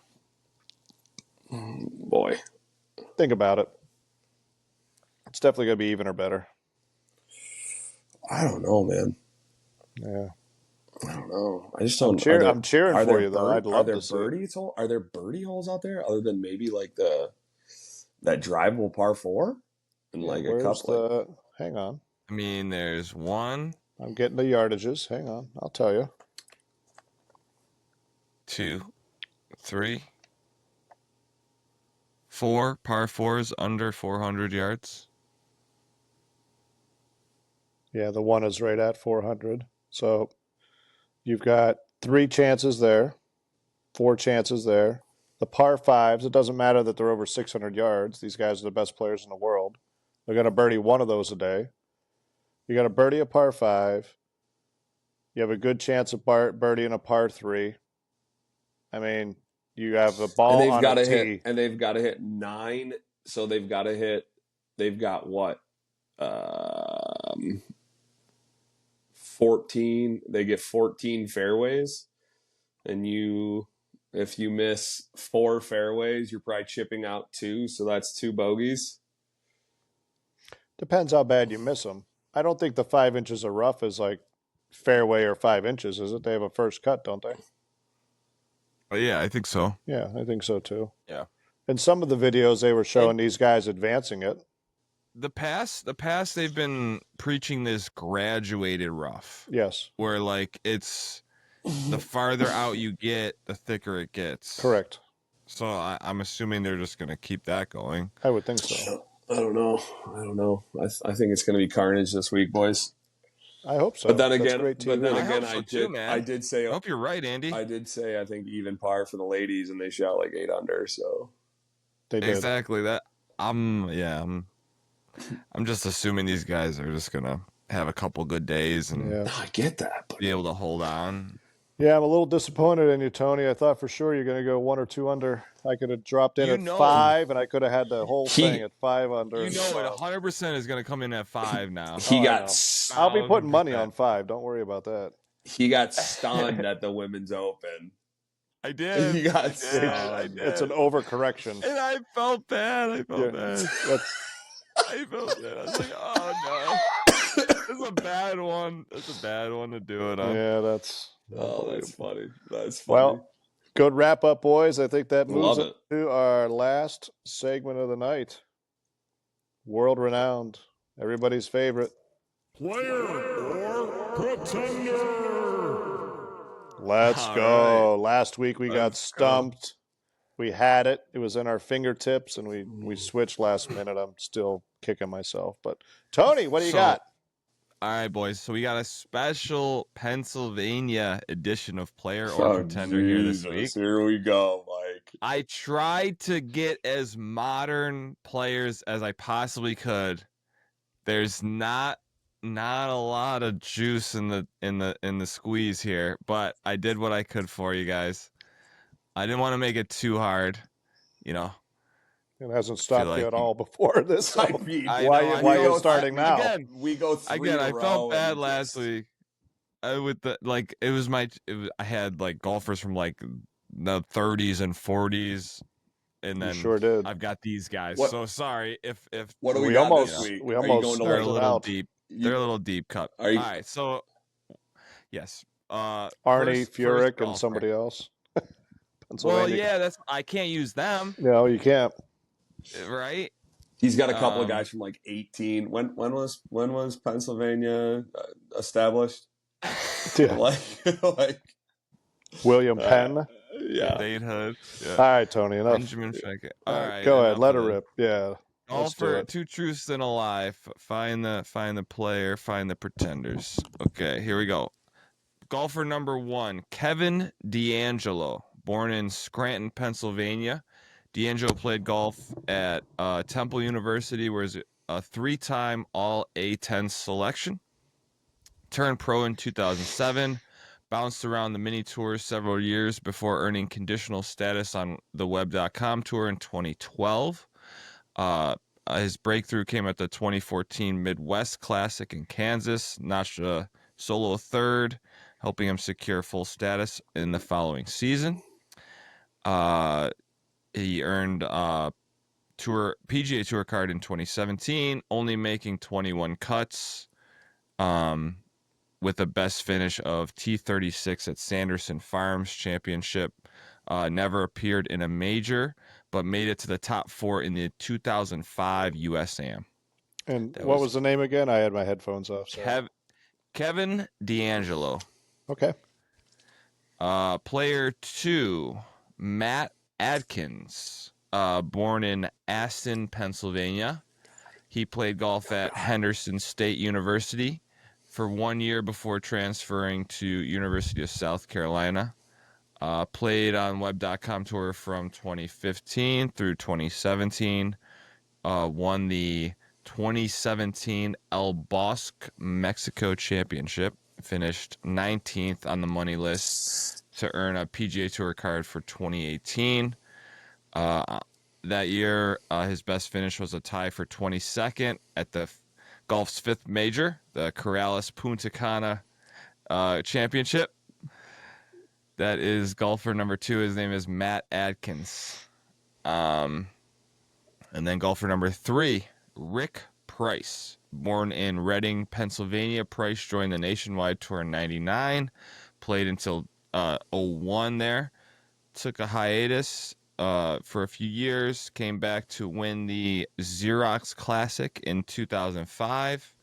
Boy. Think about it. It's definitely going to be even or better. I don't know, man. Yeah. I don't know. I just don't. I'm cheering for you, though. I'd love to see. Are there birdie holes out there other than maybe like that drivable par 4 and a couple? Hang on. I mean, there's 1. I'm getting the yardages. Hang on. I'll tell you. 2, 3, 4 par 4s under 400 yards. Yeah, the 1 is right at 400. So you've got 3 chances there, 4 chances there. The par 5s, it doesn't matter that they're over 600 yards. These guys are the best players in the world. They're going to birdie 1 of those a day. You got to birdie a par 5. You have a good chance of birdieing a par 3. I mean, you have a ball on a tee. And they've got to hit 9. So they've got what? 14. They get 14 fairways. And if you miss 4 fairways, you're probably chipping out 2. So that's 2 bogeys. Depends how bad you miss them. I don't think the 5 inches of rough is like fairway or 5 inches, is it? They have a first cut, don't they? Oh, yeah, I think so. Yeah, I think so too. Yeah. In some of the videos, they were showing these guys advancing it. The past, they've been preaching this graduated rough. Yes. Where it's the farther out you get, the thicker it gets. Correct. So I'm assuming they're just going to keep that going. I would think so. I don't know. I think it's going to be carnage this week, boys. I hope so. But then again, I did say. I hope you're right, Andy. I did say I think even par for the ladies, and they shot 8 under. So they did exactly that. I'm just assuming these guys are just gonna have a couple good days and I get that, but be able to hold on. Yeah, I'm a little disappointed in you, Tony. I thought for sure you're going to go 1 or 2 under. I could have dropped in You at know, 5, and I could have had the whole thing He at 5 under you and know it above. 100% is going to come in at 5 now. he Oh, I got know. I'll be putting money 1,000%. on 5. Don't worry about that. he got stunned at the Women's Open. I did. He got I did. I stunned. It's an did. overcorrection. And I felt bad. I Yeah, felt bad. that's I felt bad. I was like, oh no. It's a bad one. It's a bad one to do it on. yeah, that's Oh, that's unbelievable. funny. That's funny. Well, good wrap up, boys. I think that moves Love us it. to our last segment of the night. World renowned, everybody's favorite. Player or pretender? Let's All go. Last week we got Let's go. stumped. We had it. It was in our fingertips, and we switched last minute. I'm still kicking myself. But Tony, what do you got? All right, boys. So we got a special Pennsylvania edition of Player or Pretender here this week. Here we go, Mike. I tried to get as modern players as I possibly could. There's not a lot of juice in the squeeze here, but I did what I could for you guys. I didn't want to make it too hard, you know. It hasn't stopped like you at all before this. So I mean, why are you starting now? Again, we go three in I a row felt bad and last week. I had like golfers from like the 30s and 40s, and You then sure did. I've got these guys. What- So sorry if What do we We got almost- this week? we Are you almost going to they're a sold it little out. deep. You- They're a little deep cut. Are you- All right, so yes, Arnie, first Furyk, and golfer. somebody else. Well, Pennsylvania. yeah, I can't use them, No, you can't. right? He's got a couple of Um, guys from like 18. When was Pennsylvania established? Yeah. like William Penn. yeah. Datehood. Yeah. All right, Tony. Enough. Benjamin Franklin. All right, Go ahead. enough Let of her this. rip. Yeah. All Let's do for it. 2 truths and a lie. Find the player, find the pretenders. Okay, here we go. Golfer number 1, Kevin D'Angelo, born in Scranton, Pennsylvania. D'Angelo played golf at Temple University, where he's a 3-time All A10 selection. Turned pro in 2007. Bounced around the mini tours several years before earning conditional status on the web.com tour in 2012. His breakthrough came at the 2014 Midwest Classic in Kansas, notched a solo third, helping him secure full status in the following season. He earned PGA Tour card in 2017, only making 21 cuts, with a best finish of T36 at Sanderson Farms Championship. Never appeared in a major, but made it to the top 4 in the 2005 USAM. And That what was- was the name again? I had my headphones off. Sorry. Kevin D'Angelo. Okay. Player 2, Matt Adkins, born in Aston, Pennsylvania. He played golf at Henderson State University for 1 year before transferring to University of South Carolina. Played on web.com tour from 2015 through 2017. Won the 2017 El Bosque Mexico Championship. Finished 19th on the money list to earn a PGA Tour card for 2018. That year, his best finish was a tie for 22nd at the golf's 5th major, the Corrales Punta Cana Championship. That is golfer number 2. His name is Matt Adkins. And then golfer number 3, Rick Price. Born in Reading, Pennsylvania, Price joined the Nationwide Tour in 99. Played until 01 there. Took a hiatus for a few years. Came back to win the Xerox Classic in 2005.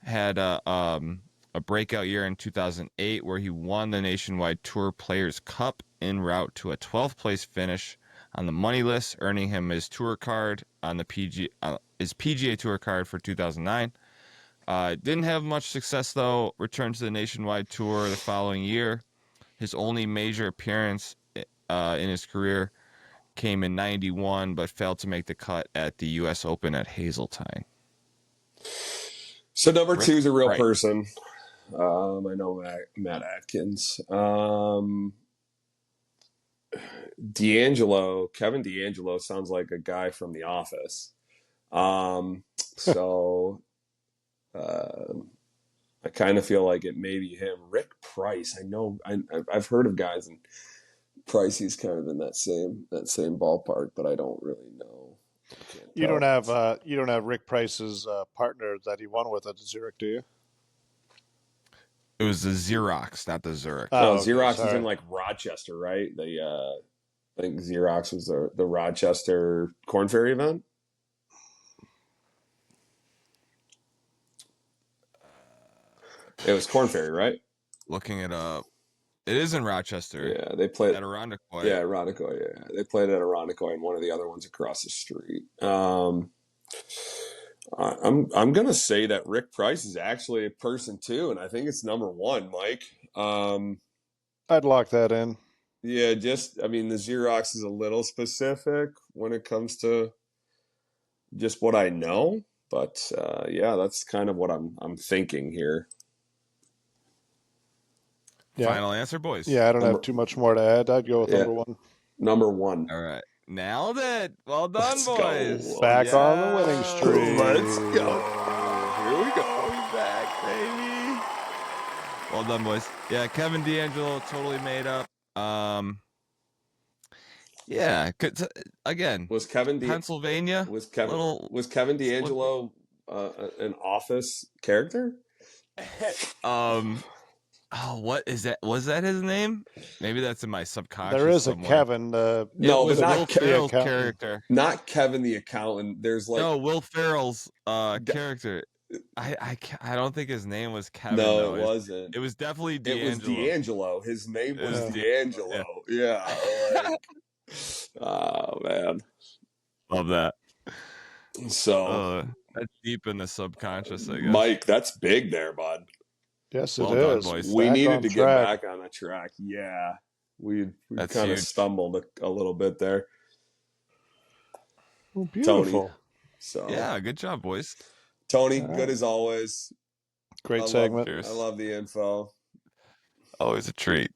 Had a breakout year in 2008 where he won the Nationwide Tour Players Cup en route to a 12th place finish on the money list, earning him his tour card on the his PGA Tour card for 2009. Didn't have much success though. Returned to the Nationwide Tour the following year. His only major appearance in his career came in 91, but failed to make the cut at the U.S. Open at Hazeltine. So number Rick 2 is a real Price. person. I know Matt Atkins. Kevin D'Angelo sounds like a guy from The Office. So I kind of feel like it may be him. Rick Price. I know. I've heard of guys, and Price. He's kind of in that same ballpark, but I don't really know. I can't You tell. don't have Rick Price's partner that he won with at Zurich, do you? It was the Xerox, not the Zurich. No, Oh, okay, Xerox is in sorry. like Rochester, right? I think Xerox was the Rochester Corn Ferry event. It was Corn Ferry, right? Looking it up. It is in Rochester. Yeah, they played at Irondequoit. Yeah, Irondequoit. Yeah, they played at Irondequoit, and one of the other ones across the street. I'm gonna say that Rick Price is actually a person too, and I think it's number one, Mike. I'd lock that in. Yeah, I mean, the Xerox is a little specific when it comes to just what I know, but yeah, that's kind of what I'm thinking here. Yeah. Final answer, boys. Yeah, I don't have too much more to add. I'd go with number one. Number one. All right. Nailed it. Well done, Let's boys. go. Back on the winning streak. Let's go. Here we go. We back, baby. Well done, boys. Yeah, Kevin D'Angelo totally made up. Yeah, again. Was Kevin Pennsylvania? Was Kevin D'Angelo an Office character? Oh, what is that? Was that his name? Maybe that's in my subconscious. There is somewhere. a Kevin. No, but not Will Ferrell's character. Not Kevin the accountant. There's like Will Ferrell's character. I don't think his name was Kevin. No, it wasn't. It was definitely D'Angelo. It was D'Angelo. His name was D'Angelo. Yeah. Oh man, love that. So that's deep in the subconscious, I guess. Mike, that's big there, bud. Yes, it well is. Done, boys. We needed to get back on the track. Yeah, we kind of stumbled a little bit there. Oh, beautiful. Tony. So yeah, good job, boys. Tony, good as always. Great segment. I love the info. Always a treat.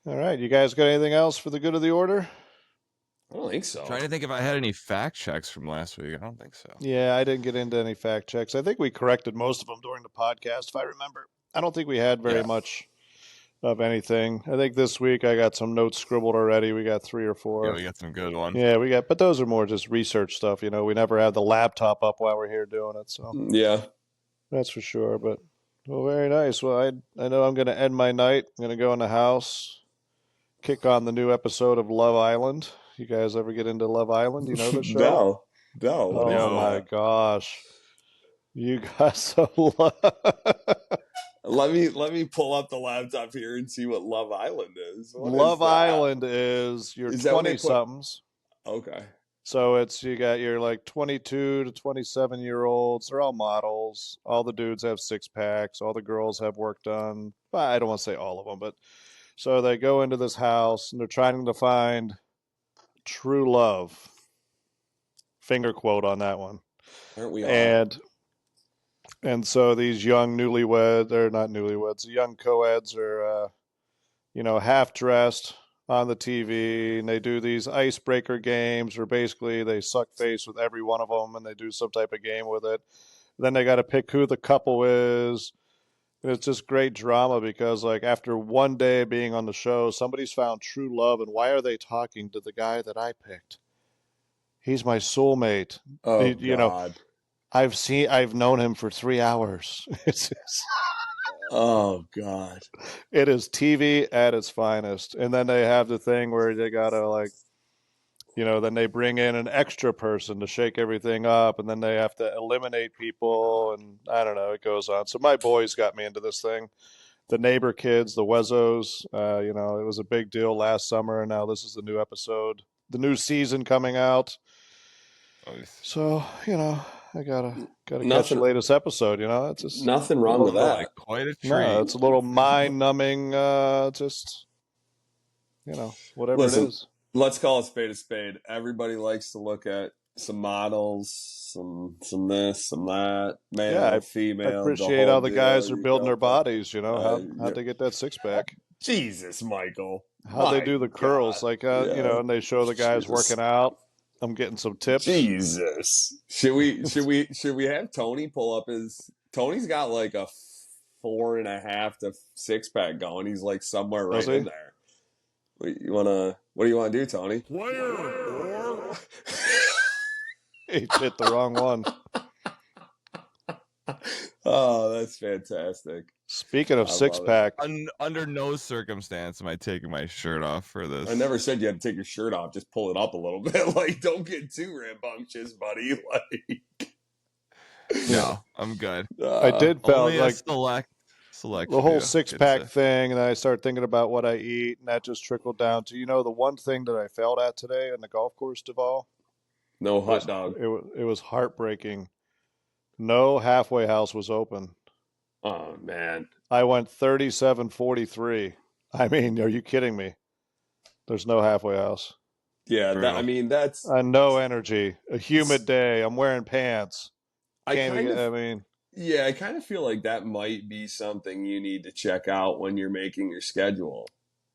All right, you guys got anything else for the good of the order? I don't think so. I'm trying to think if I had any fact checks from last week. I don't think so. Yeah, I didn't get into any fact checks. I think we corrected most of them during the podcast, if I remember. I don't think we had very much of anything. I think this week I got some notes scribbled already. We got 3 or 4. Yeah, we got some good ones. Yeah, but those are more just research stuff. You know, we never have the laptop up while we're here doing it. So yeah, that's for sure. But well, very nice. Well, I know I'm going to end my night. I'm going to go in the house, kick on the new episode of Love Island. You guys ever get into Love Island? You know the show? No. Oh my gosh, you guys Let me pull up the laptop here and see what Love Island is. Love Island is your 20-somethings. Okay. So you got your like 22 to 27-year-olds. They're all models. All the dudes have 6-packs. All the girls have work done. Well, I don't want to say all of them, but so they go into this house and they're trying to find true love. Finger quote on that one. Aren't we all? And so these young they're not newlyweds, the young co-eds are, half dressed on the TV, and they do these icebreaker games where basically they suck face with every one of them and they do some type of game with it. Then they got to pick who the couple is. And it's just great drama because, like, after one day being on the show, somebody's found true love, and why are they talking to the guy that I picked? He's my soulmate. Oh, you God. know, I've known him for 3 hours. Oh God. It is TV at its finest. And then they have the thing where they gotta then they bring in an extra person to shake everything up, and then they have to eliminate people, and I don't know, it goes on. So my boys got me into this thing. The neighbor kids, the Wezzos, it was a big deal last summer, and now this is the new episode, the new season coming out. So, I gotta catch the latest episode. It's just nothing wrong with that. Like quite a treat. No, it's a little mind-numbing. Just whatever it is. Let's call a spade a spade. Everybody likes to look at some models, some this, some that, male, Yeah, I female. appreciate the how whole the deal, guys are you building know, their but, bodies. You know how'd they get that six pack? Jesus, Michael. How'd they My do the God. curls? Like you Yeah. know, and they show the guys Jesus. working out. I'm getting some tips. Jesus. Should we have Tony pull up his Tony's got like a 4.5 to 6 pack going. He's like somewhere Does right he? in there. What do you wanna do, Tony? Player or He hit the wrong one. Oh, that's fantastic. Speaking of I six love it. pack, Under no circumstance am I taking my shirt off for this. I never said you had to take your shirt off. Just pull it up a little bit. Like, don't get too rambunctious, buddy. Like, No, I'm good. I did felt Only a like select the whole few, six I'd pack say. thing, and I started thinking about what I eat, and that just trickled down to the one thing that I failed at today on the golf course, Duval. no Was hot dog. it was heartbreaking. No halfway house was open. Oh man. I went 37-43. I mean, are you kidding me? There's no halfway house. Yeah, Brutal. that's No energy. A humid day. I'm wearing pants. I Can't kind even, of I mean, yeah, I kind of feel like that might be something you need to check out when you're making your schedule.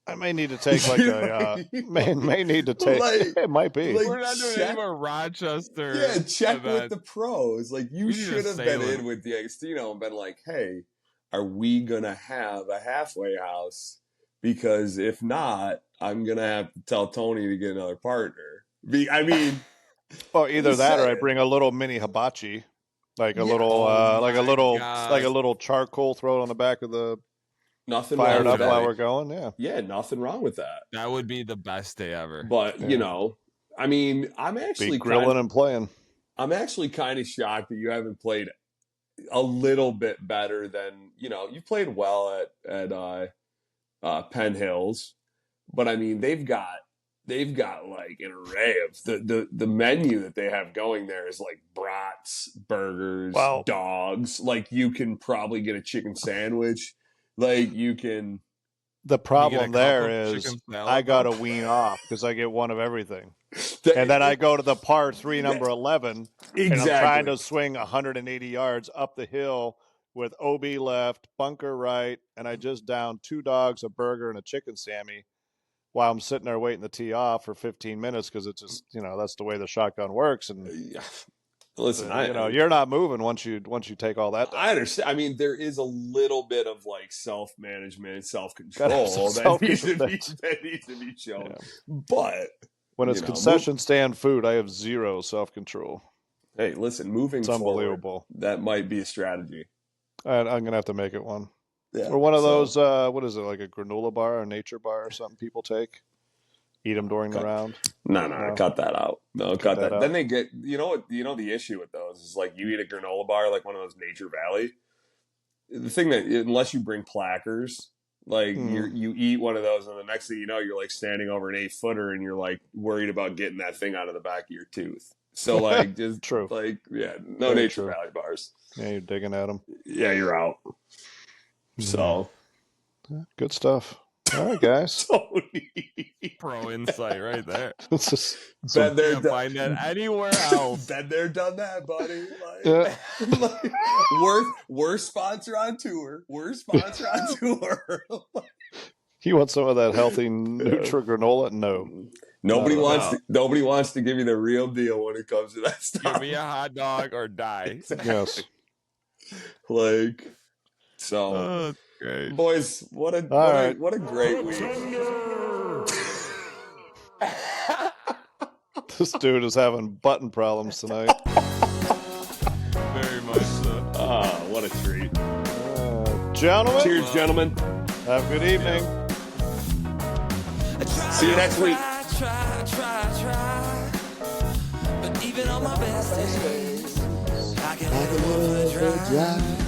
I may need to take like a may need to take. Like- It might be. like- We're not doing check- any more Rochester. Yeah, check with events. the pros. Like, you We need a should have been sailor. in with the Agostino and been like, hey, are we gonna have a halfway house? Because if not, I'm gonna have to tell Tony to get another partner. I mean, Well, either Just that or I saying. bring a little mini hibachi, like a Yeah. little, Oh like a my little, God. like a little charcoal. Throw it on the back of the nothing fired wrong up with while that. we're going. Yeah. Yeah, nothing wrong with that. That would be the best day ever. But Yeah. I mean, I'm Be actually grilling and playing. I'm actually kind of shocked that you haven't played a little bit better than you played well at Penn Hills, but I mean they've got like an array of the menu that they have going there is like brats, burgers, Well- dogs. Like, you can probably get a chicken sandwich. Like, you can. The problem there is chicken salad, I got to though? wean off because I get one of everything. And then I go to the par 3, number 11, and I'm trying to swing 180 yards up the hill with OB left, bunker right, and I just downed 2 dogs, a burger, and a chicken Sammy while I'm sitting there waiting to tee off for 15 minutes because it's just, that's the way the shotgun works. And Listen, you're not moving once you take all that down. I understand. I mean, there is a little bit of like self-management and self-control Gotta have some that needs to be shown. Yeah. But When it's concession stand food, I have zero self-control. hey, listen, moving It's forward, unbelievable. that might be a strategy. I'm going to have to make it one. Yeah. Or one of those, what is it, like a granola bar or nature bar or something people take? Eat them during the round? No, cut that out. No, cut that. out. Then they get, the issue with those is like you eat a granola bar, like one of those Nature Valley. The thing that, unless you bring plackers, like you eat one of those and the next thing you know, you're like standing over an 8-footer and you're like worried about getting that thing out of the back of your tooth. So like, just True. like, yeah, no Very Nature true. Valley bars. Yeah, you're digging at them. Yeah, you're out. So, Good stuff. All right, guys. Tony. Pro insight right there. It's just Been there, Can't find that anywhere else. Been there, done that, buddy. Like, Yeah. like, worst sponsor on tour. Worst sponsor on tour. You want some of that healthy Nutra granola? No. Nobody No. wants to give you the real deal when it comes to that stuff. Give me a hot dog or die. Yes. Like, so, Oh, that's great. boys, what a great week. contender. This dude is having button problems tonight. Very much so. Ah, what a treat. Gentlemen, Cheers, gentlemen. have a good evening. See you next week. Try. But even on my best days, I can let the world drive.